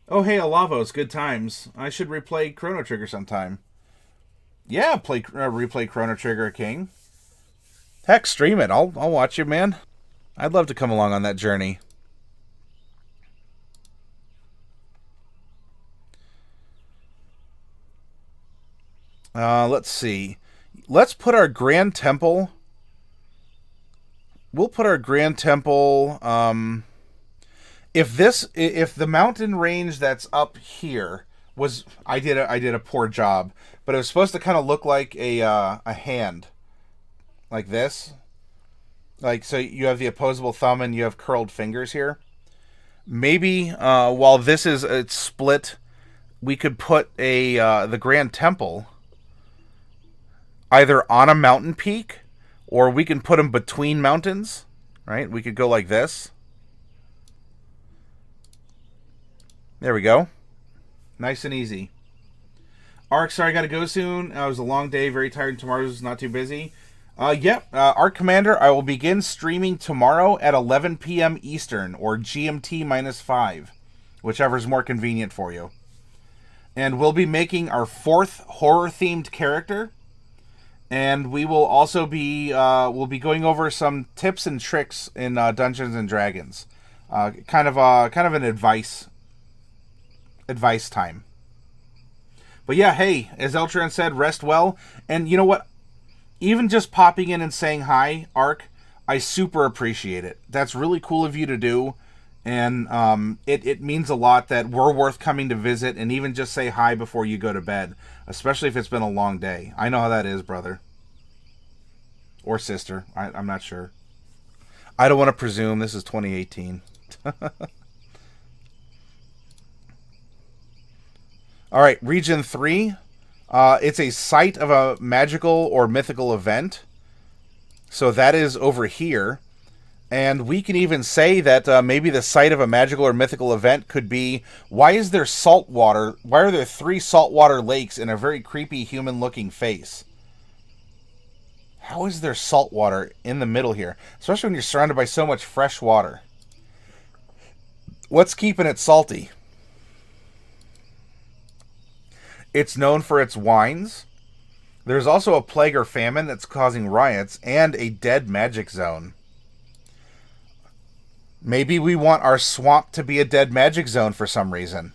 Oh, hey, Alavos, good times. I should replay Chrono Trigger sometime. Yeah, replay Chrono Trigger, King. Heck, stream it. I'll watch you, man. I'd love to come along on that journey. Let's see. Let's put our Grand Temple. We'll put our Grand Temple. If the mountain range that's up here was, I did a poor job, but it was supposed to kind of look like a hand, like this. Like, so you have the opposable thumb and you have curled fingers here. Maybe while this is it's split, we could put the Grand Temple either on a mountain peak, or we can put them between mountains, right? We could go like this. There we go. Nice and easy. Arc, sorry, I gotta go soon. It was a long day, very tired. Tomorrow's not too busy. Arc Commander, I will begin streaming tomorrow at 11 p.m. Eastern, or GMT -5, whichever's more convenient for you. And we'll be making our 4th horror-themed character. And we will also be we'll be going over some tips and tricks in Dungeons and Dragons, kind of an advice time. But yeah, hey, as Eltron said, rest well. And you know what? Even just popping in and saying hi, Ark, I super appreciate it. That's really cool of you to do, and it means a lot that we're worth coming to visit and even just say hi before you go to bed, especially if it's been a long day. I know how that is, brother. Or sister. I'm not sure. I don't want to presume. This is 2018. All right, Region 3. It's a site of a magical or mythical event. So that is over here. And we can even say that maybe the site of a magical or mythical event could be, why is there salt water? Why are there 3 saltwater lakes in a very creepy human-looking face? How is there salt water in the middle here? Especially when you're surrounded by so much fresh water. What's keeping it salty? It's known for its wines. There's also a plague or famine that's causing riots, and a dead magic zone. Maybe we want our swamp to be a dead magic zone for some reason.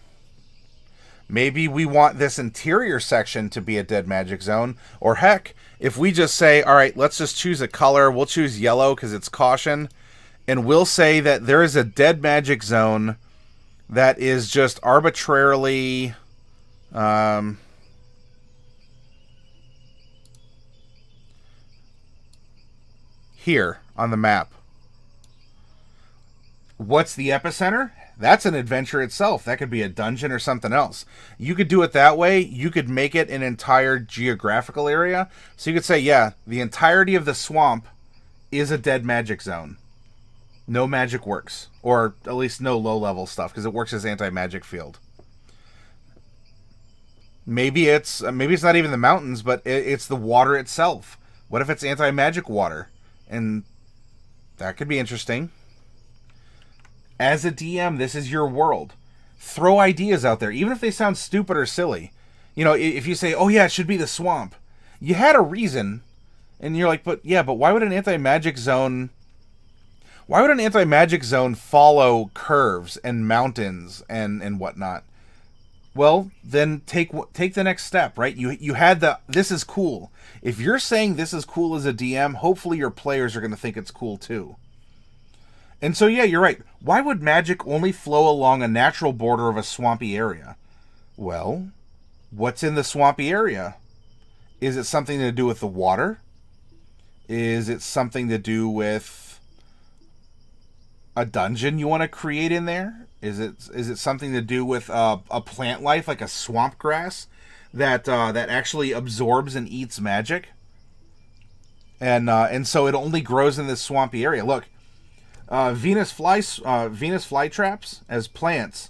Maybe we want this interior section to be a dead magic zone. Or heck, if we just say, all right, let's just choose a color. We'll choose yellow because it's caution. And we'll say that there is a dead magic zone that is just arbitrarily... here on the map. What's the epicenter? That's an adventure itself. That could be a dungeon or something else. You could do it that way. You could make it an entire geographical area. So you could say, yeah, the entirety of the swamp is a dead magic zone. No magic works. Or at least no low-level stuff, because it works as anti-magic field. Maybe it's not even the mountains, but it's the water itself. What if it's anti-magic water? And that could be interesting. As a DM, this is your world. Throw ideas out there, even if they sound stupid or silly. You know, if you say, oh yeah, it should be the swamp. You had a reason, and you're like, but why would an anti-magic zone... Why would an anti-magic zone follow curves and mountains and whatnot? Well, then take the next step, right? You had this is cool. If you're saying this is cool as a DM, hopefully your players are going to think it's cool too. And so, yeah, you're right. Why would magic only flow along a natural border of a swampy area? Well, what's in the swampy area? Is it something to do with the water? Is it something to do with a dungeon you want to create in there? Is it something to do with a plant life, like a swamp grass, that actually absorbs and eats magic? And so it only grows in this swampy area. Look, Venus flytraps as plants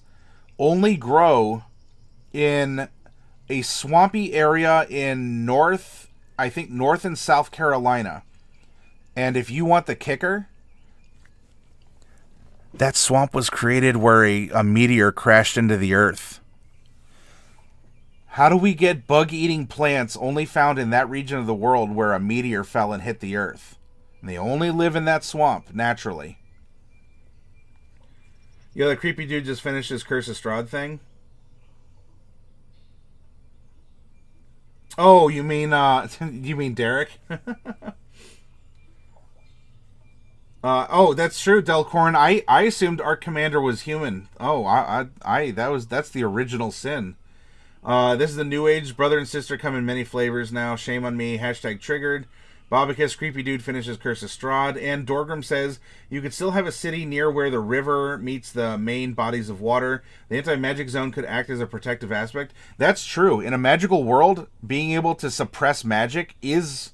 only grow in a swampy area in I think North and South Carolina. And if you want the kicker, that swamp was created where a meteor crashed into the earth. How do we get bug-eating plants only found in that region of the world where a meteor fell and hit the earth? And they only live in that swamp, naturally. Yo, the creepy dude just finished his Curse of Strahd thing. Oh, you mean Derek? Oh, that's true, Delcorn. I assumed our commander was human. Oh, that's the original sin. This is the New Age. Brother and sister come in many flavors now. Shame on me. Hashtag triggered. Bobicus, creepy dude, finishes Curse of Strahd. And Dorgrim says, you could still have a city near where the river meets the main bodies of water. The anti-magic zone could act as a protective aspect. That's true. In a magical world, being able to suppress magic is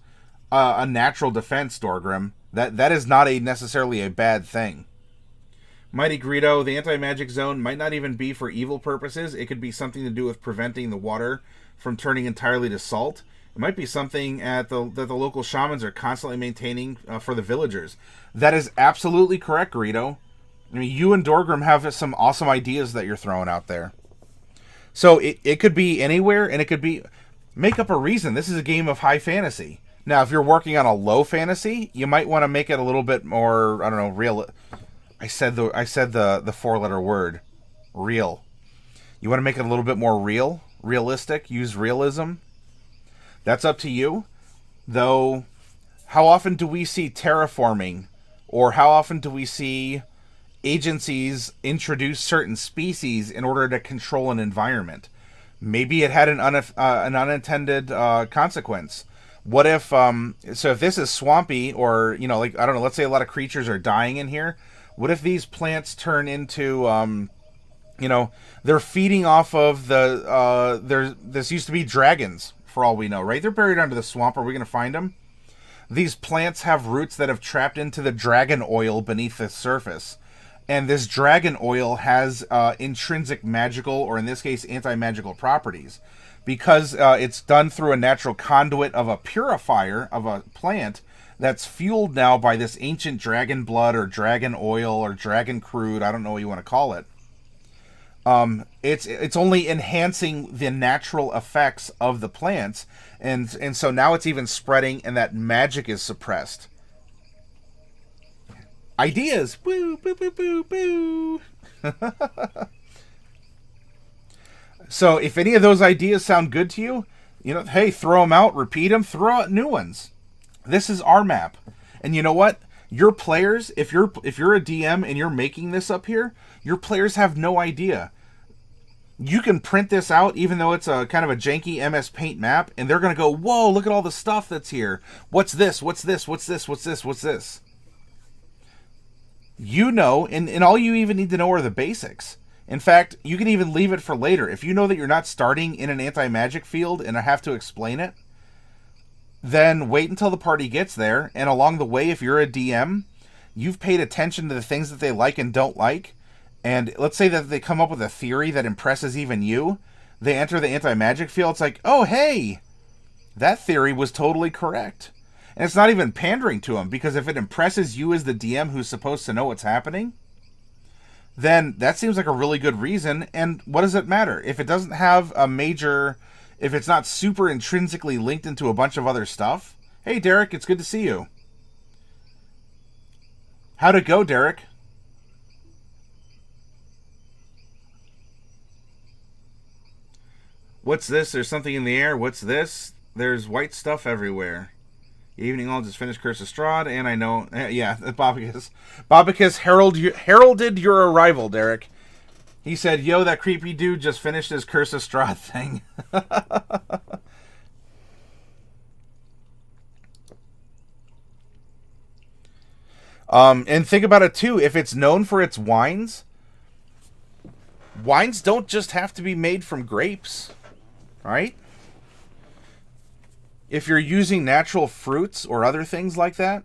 a natural defense, Dorgrim. That is not necessarily a bad thing. Mighty Greedo, the anti-magic zone might not even be for evil purposes. It could be something to do with preventing the water from turning entirely to salt. It might be something that the local shamans are constantly maintaining for the villagers. That is absolutely correct, Greedo. I mean, you and Dorgrim have some awesome ideas that you're throwing out there. So it could be anywhere, and it could be... Make up a reason. This is a game of high fantasy. Now, if you're working on a low fantasy, you might want to make it a little bit more, I don't know, real... I said the four-letter word. Real. You want to make it a little bit more real? Realistic? Use realism? That's up to you. Though, how often do we see terraforming? Or how often do we see agencies introduce certain species in order to control an environment? Maybe it had an unintended consequence. What if, so if this is swampy, or, I don't know, let's say a lot of creatures are dying in here. What if these plants turn into, they're feeding off of this used to be dragons, for all we know, right? They're buried under the swamp. Are we going to find them? These plants have roots that have trapped into the dragon oil beneath the surface. And this dragon oil has intrinsic magical, or in this case, anti-magical properties. Because it's done through a natural conduit of a purifier of a plant that's fueled now by this ancient dragon blood or dragon oil or dragon crude, I don't know what you want to call it. It's only enhancing the natural effects of the plants, and so now it's even spreading, and that magic is suppressed. Ideas! Woo, boo, boo, boo, boo! So if any of those ideas sound good to you, hey, throw them out, repeat them, throw out new ones. This is our map. And you know what? Your players, if you're a DM and you're making this up here, your players have no idea. You can print this out, even though it's a kind of a janky MS Paint map, and they're going to go, whoa, look at all the stuff that's here. What's this? What's this? What's this? What's this? What's this? And all you even need to know are the basics. In fact, you can even leave it for later. If you know that you're not starting in an anti-magic field and I have to explain it, then wait until the party gets there, and along the way, if you're a DM, you've paid attention to the things that they like and don't like, and let's say that they come up with a theory that impresses even you, they enter the anti-magic field, it's like, oh, hey, that theory was totally correct. And it's not even pandering to them, because if it impresses you as the DM who's supposed to know what's happening, then that seems like a really good reason, and what does it matter? If it doesn't have if it's not super intrinsically linked into a bunch of other stuff. Hey, Derek, it's good to see you. How'd it go, Derek? What's this? There's something in the air. What's this? There's white stuff everywhere. Evening, I'll just finish Curse of Strahd, and I know... Yeah, Bobicus heralded your arrival, Derek. He said, yo, that creepy dude just finished his Curse of Strahd thing. And think about it, too. If it's known for its wines don't just have to be made from grapes, right? If you're using natural fruits or other things like that,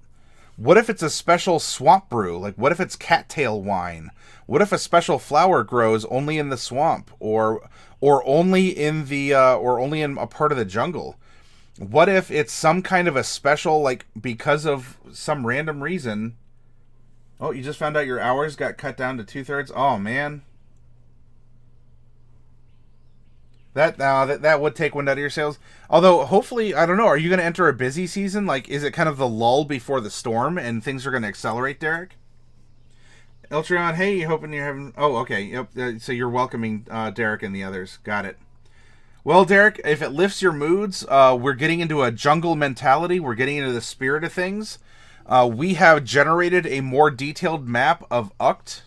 What if it's a special swamp brew? Like, what if it's cattail wine? What if a special flower grows only in the swamp, or only in the or only in a part of the jungle? What if it's some kind of a special, like, because of some random reason? Oh, you just found out your hours got cut down to 2/3. Oh man, that would take wind out of your sails. Although, hopefully, I don't know. Are you going to enter a busy season? Like, is it kind of the lull before the storm, and things are going to accelerate, Derek? Eltron, hey, hoping you're having. Oh, okay. Yep. So you're welcoming Derek and the others. Got it. Well, Derek, if it lifts your moods, we're getting into a jungle mentality. We're getting into the spirit of things. We have generated a more detailed map of Ughkt,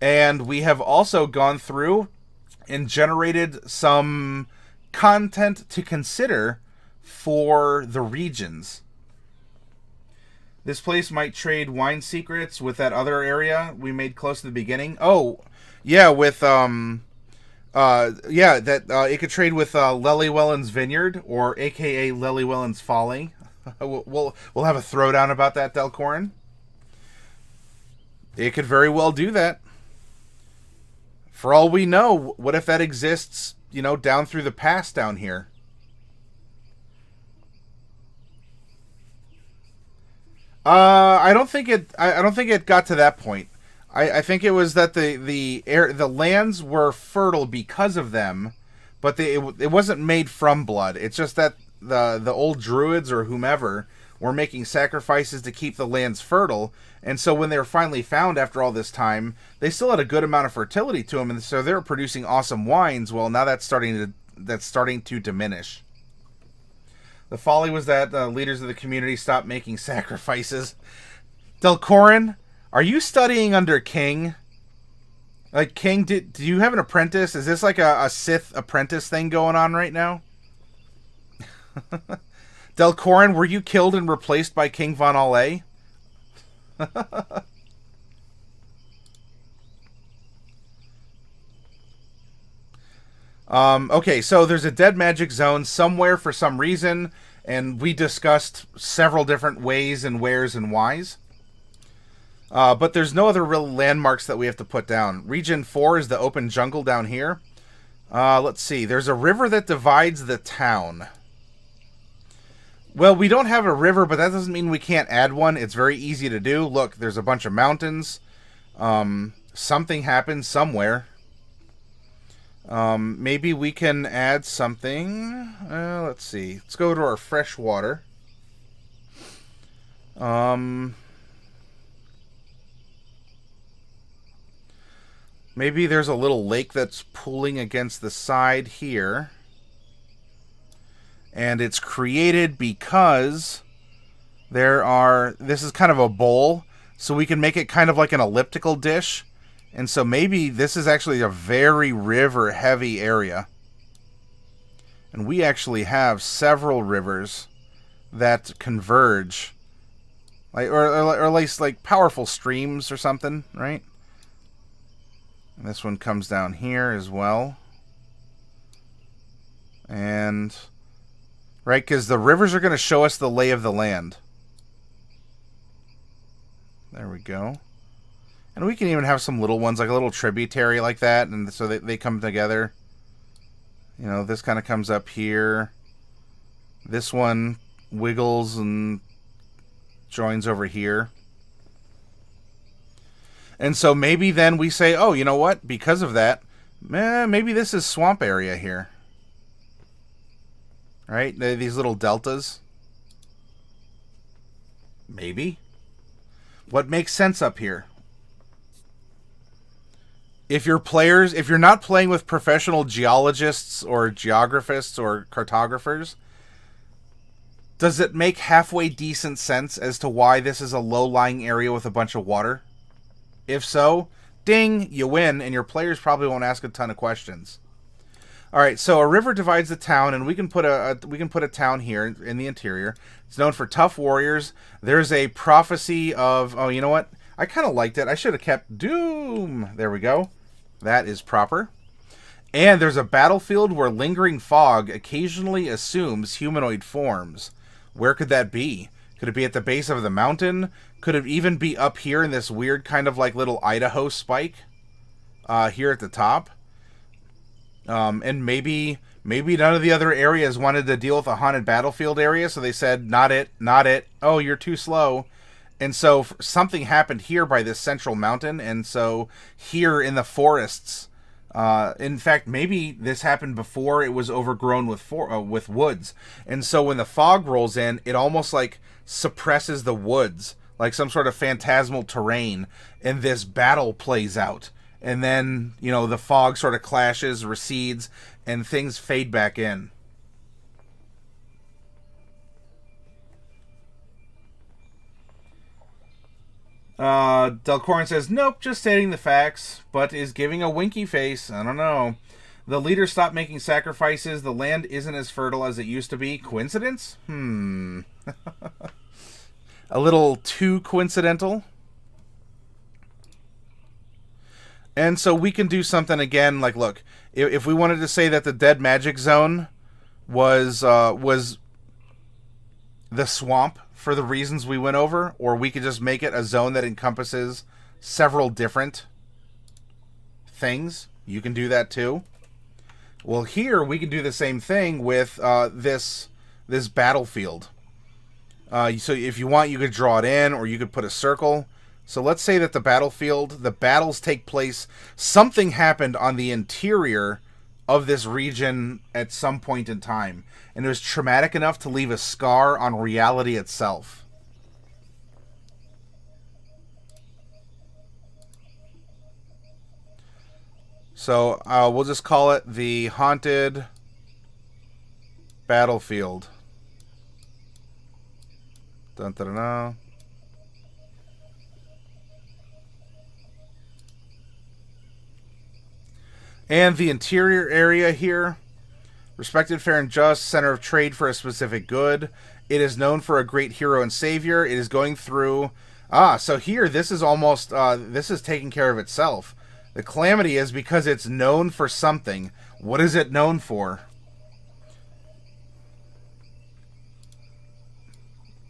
and we have also gone through and generated some content to consider for the regions. This place might trade wine secrets with that other area we made close to the beginning. Oh, yeah, with it could trade with Lellywellin's Vineyard, or AKA Lellywellin's Folly. we'll have a throwdown about that, Delcorin. It could very well do that. For all we know, what if that exists, down through the past down here? I don't think it got to that point. I think it was that the lands were fertile because of them, but it wasn't made from blood. It's just that the old druids or whomever were making sacrifices to keep the lands fertile, and so when they were finally found after all this time, they still had a good amount of fertility to them, and so they were producing awesome wines. Well, now that's starting to diminish. The folly was that leaders of the community stopped making sacrifices. Delcorin, are you studying under King? Like, King, do you have an apprentice? Is this like a Sith apprentice thing going on right now? Delcorin, were you killed and replaced by King Von Alle? Okay, so there's a dead magic zone somewhere for some reason, and we discussed several different ways and wheres and whys. But there's no other real landmarks that we have to put down. Region 4 is the open jungle down here. Let's see. There's a river that divides the town. Well, we don't have a river, but that doesn't mean we can't add one. It's very easy to do. Look, there's a bunch of mountains. Something happened somewhere. Maybe we can add something. Let's see. Let's go to our fresh water. Maybe there's a little lake that's pooling against the side here. And it's created because this is kind of a bowl, so we can make it kind of like an elliptical dish. And so maybe this is actually a very river-heavy area. And we actually have several rivers that converge. Or at least like powerful streams or something, right? And this one comes down here as well. And... right, because the rivers are going to show us the lay of the land. There we go. And we can even have some little ones, like a little tributary like that, and so they come together. This kind of comes up here. This one wiggles and joins over here. And so maybe then we say, oh, you know what? Because of that, maybe this is swamp area here. Right? These little deltas. Maybe. What makes sense up here? If you're not playing with professional geologists or geographists or cartographers, does it make halfway decent sense as to why this is a low-lying area with a bunch of water? If so, ding, you win, and your players probably won't ask a ton of questions. All right, so a river divides the town, and we can put a town here in the interior. It's known for tough warriors. There's a prophecy of, oh, you know what? I kind of liked it. I should have kept Doom. There we go. That is proper. And there's a battlefield where lingering fog occasionally assumes humanoid forms. Where could that be? Could it be at the base of the mountain? Could it even be up here in this weird kind of like little Idaho spike here at the top? And maybe none of the other areas wanted to deal with a haunted battlefield area, so they said, not it, not it. Oh, you're too slow. And so something happened here by this central mountain, and so here in the forests, in fact, maybe this happened before it was overgrown with woods. And so when the fog rolls in, it almost like suppresses the woods, like some sort of phantasmal terrain, and this battle plays out. And then, you know, the fog sort of clashes, recedes, and things fade back in. Delcorin says, nope, just stating the facts, but is giving a winky face. I don't know. The leaders stopped making sacrifices. The land isn't as fertile as it used to be. Coincidence? A little too coincidental. And so we can do something again, like, look, if we wanted to say that the dead magic zone was the swamp for the reasons we went over, or we could just make it a zone that encompasses several different things. You can do that too. Well, here we can do the same thing with this battlefield. So if you want, you could draw it in, or you could put a circle. So let's say that the battles take place. Something happened on the interior of this region at some point in time, and it was traumatic enough to leave a scar on reality itself. So we'll just call it the Haunted Battlefield. Dun, dun, dun, dun. And the interior area here, respected, fair, and just, center of trade for a specific good. It is known for a great hero and savior. It is going through... so here, this is almost... this is taking care of itself. The calamity is because it's known for something. What is it known for?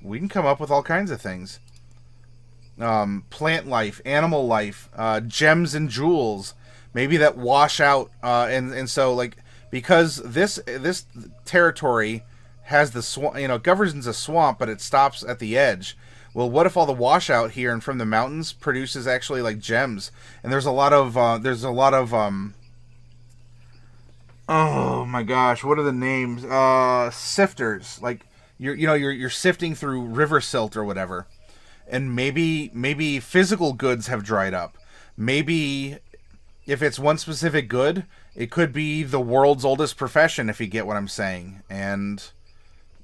We can come up with all kinds of things. Plant life, animal life, gems and jewels... Maybe that wash out, and so, like, because this territory has the swamp, you know, governs a swamp, but it stops at the edge. Well, what if all the washout here and from the mountains produces actually like gems? And there's a lot of oh my gosh, what are the names? Sifters. Like you're sifting through river silt or whatever, and maybe physical goods have dried up. Maybe if it's one specific good, it could be the world's oldest profession, if you get what I'm saying. And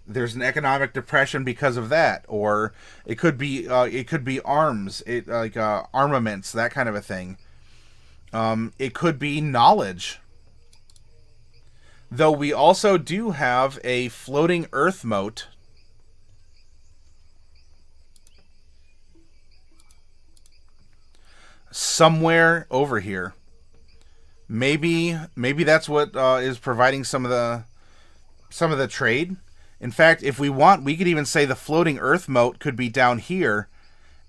there's an economic depression because of that. Or it could be arms, armaments, that kind of a thing. It could be knowledge. Though we also do have a floating earth moat. Somewhere over here. Maybe that's what is providing some of the trade. In fact, if we want, we could even say the floating earth moat could be down here,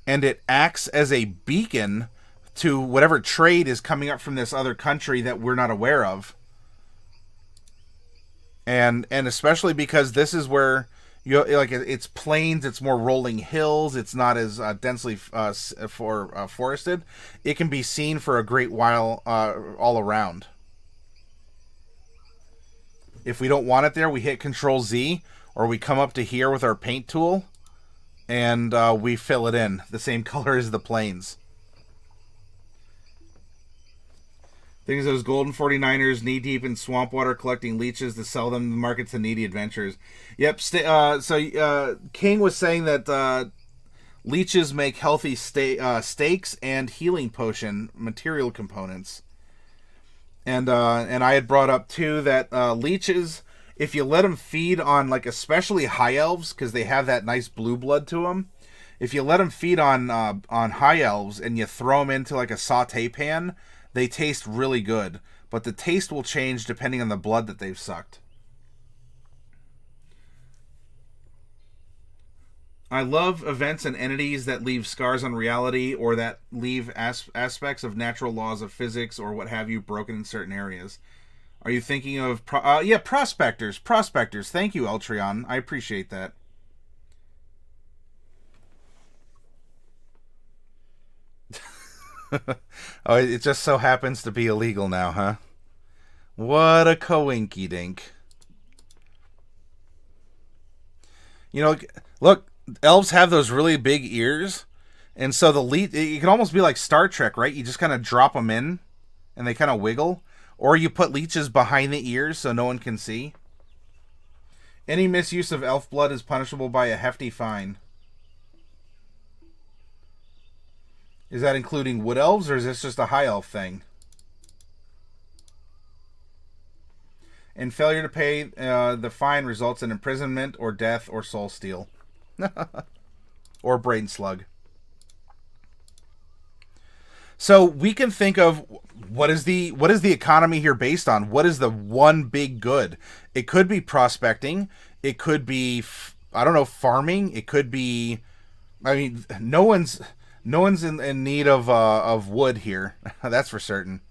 and it acts as a beacon to whatever trade is coming up from this other country that we're not aware of. And especially because this is where it's plains, it's more rolling hills, it's not as densely forested. It can be seen for a great while all around. If we don't want it there, we hit Control Z, or we come up to here with our paint tool, and we fill it in the same color as the plains. Things those golden 49ers knee-deep in swamp water collecting leeches to sell them in the market to needy adventurers. Yep, King was saying that leeches make healthy steaks and healing potion material components. And I had brought up, too, that leeches, if you let them feed on, like, especially high elves, because they have that nice blue blood to them, if you let them feed on high elves and you throw them into, like, a saute pan, they taste really good, but the taste will change depending on the blood that they've sucked. I love events and entities that leave scars on reality or that leave aspects of natural laws of physics or what have you broken in certain areas. Are you thinking of... yeah, prospectors. Prospectors. Thank you, Eltreon. I appreciate that. Oh, it just so happens to be illegal now, huh? What a coinky dink. You know, look, elves have those really big ears, and so the lead, it can almost be like Star Trek, right? You just kind of drop them in, and they kind of wiggle. Or you put leeches behind the ears so no one can see. Any misuse of elf blood is punishable by a hefty fine. Is that including wood elves, or is this just a high elf thing? And failure to pay the fine results in imprisonment or death or soul steal. Or brain slug. So we can think of what is the economy here based on? What is the one big good? It could be prospecting. It could be, I don't know, farming. It could be, I mean, no one's in need of wood here. That's for certain.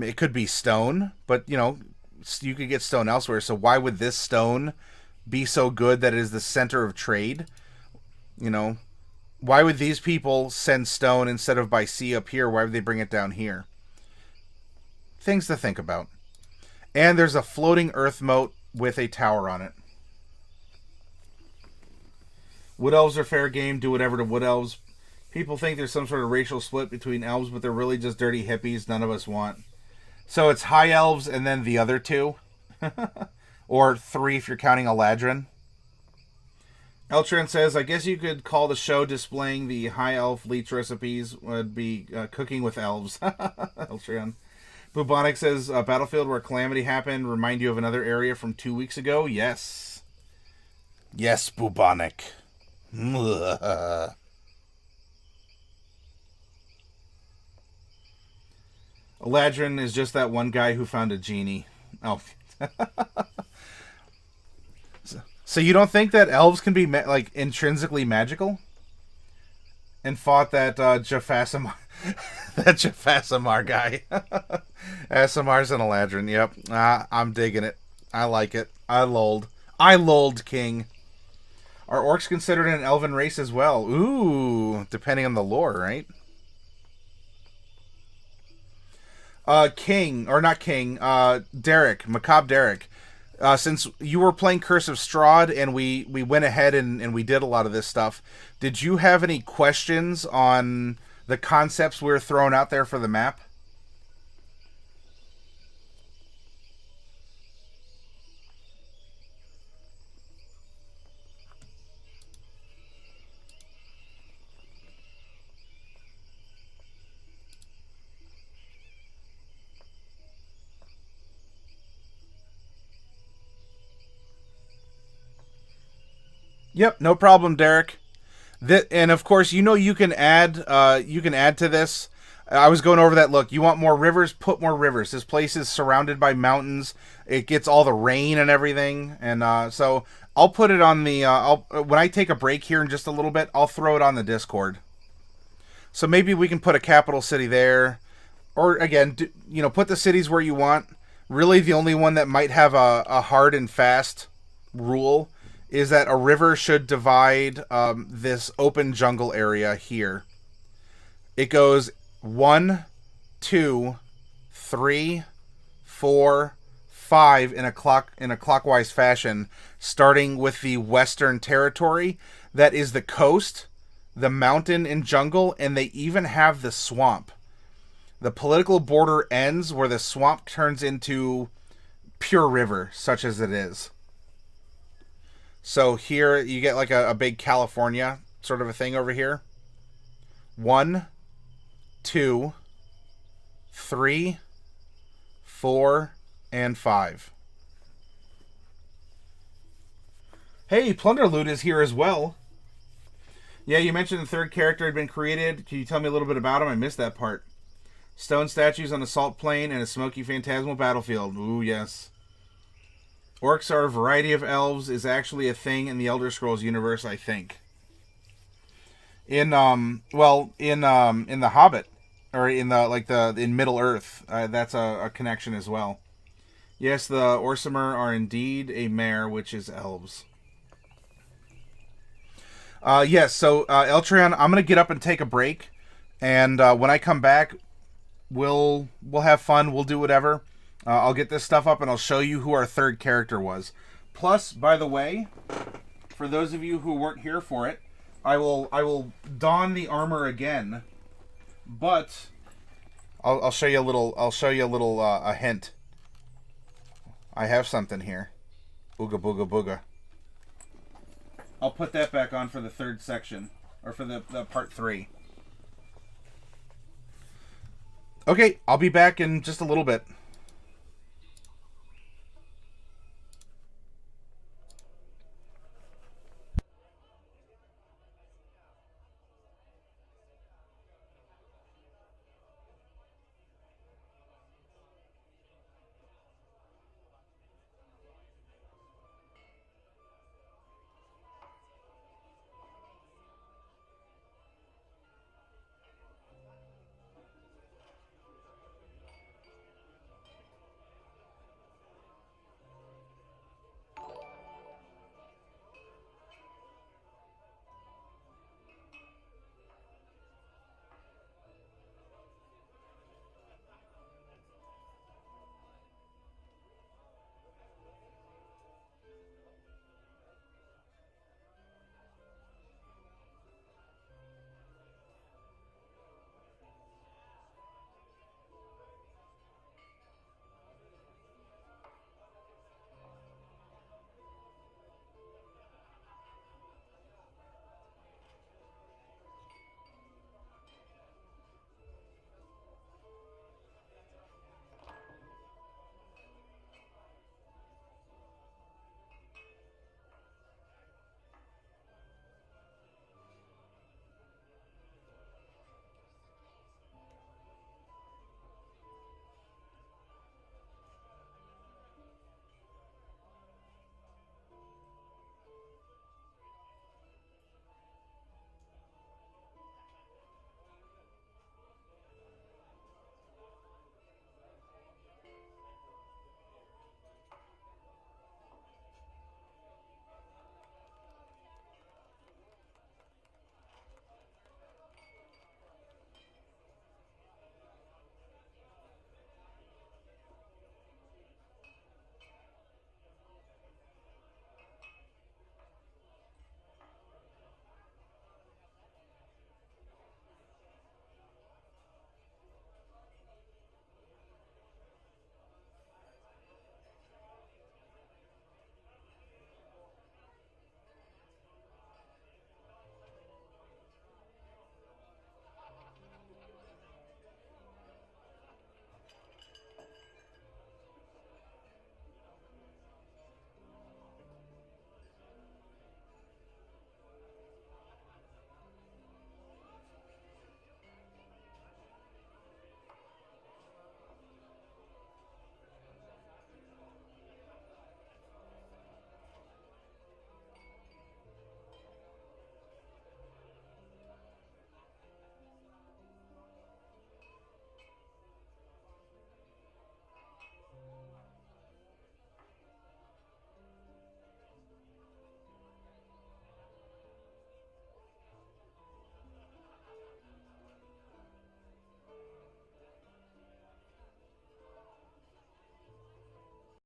It could be stone, but you know, you could get stone elsewhere. So why would this stone be so good that it is the center of trade? You know, why would these people send stone instead of by sea up here? Why would they bring it down here? Things to think about. And there's a floating earth moat with a tower on it. Wood elves are fair game. Do whatever to wood elves. People think there's some sort of racial split between elves, but they're really just dirty hippies none of us want. So it's high elves and then the other two. Or three if you're counting Eladrin. Eltran says, I guess you could call the show displaying the high elf leech recipes would be cooking with elves. Eltran. Bubonic says, a battlefield where calamity happened remind you of another area from 2 weeks ago? Yes. Yes, Bubonic. Eladrin is just that one guy who found a genie. Oh. So you don't think that elves can be like intrinsically magical? And fought that Jaffasamar, that Jaffasamar guy. Asamar's an Eladrin. Yep, I'm digging it. I like it. I lulled, King. Are orcs considered an elven race as well? Ooh, depending on the lore, right? King, or not King, Derek, Macabre Derek. Since you were playing Curse of Strahd and we went ahead and we did a lot of this stuff, did you have any questions on the concepts we were throwing out there for the map? Yep, no problem, Derek. And of course, you know you can add to this. I was going over that. Look, you want more rivers? Put more rivers. This place is surrounded by mountains. It gets all the rain and everything. And so I'll put it on the. When I take a break here in just a little bit, I'll throw it on the Discord. So maybe we can put a capital city there, or again, put the cities where you want. Really, the only one that might have a hard and fast rule is that a river should divide this open jungle area here. It goes 1, 2, 3, 4, 5 in a clockwise fashion, starting with the Western Territory. That is the coast, the mountain and jungle, and they even have the swamp. The political border ends where the swamp turns into pure river, such as it is. So here you get like a big California sort of a thing over here. 1, 2, 3, 4, and 5. Hey, Plunder Loot is here as well. Yeah, you mentioned the third character had been created. Can you tell me a little bit about him? I missed that part. Stone statues on a salt plain and a smoky phantasmal battlefield. Ooh, yes. Orcs are a variety of elves is actually a thing in the Elder Scrolls universe, I think. In the Hobbit, or in in Middle Earth, that's a connection as well. Yes, the Orsimer are indeed a mare, which is elves. Yes, so Eltrion, I'm gonna get up and take a break, and when I come back, we'll have fun. We'll do whatever. I'll get this stuff up and I'll show you who our third character was. Plus, by the way, for those of you who weren't here for it, I will don the armor again, but I'll show you a little. I'll show you a little a hint. I have something here. Ooga booga booga. I'll put that back on for the third section, or for the part 3. Okay, I'll be back in just a little bit.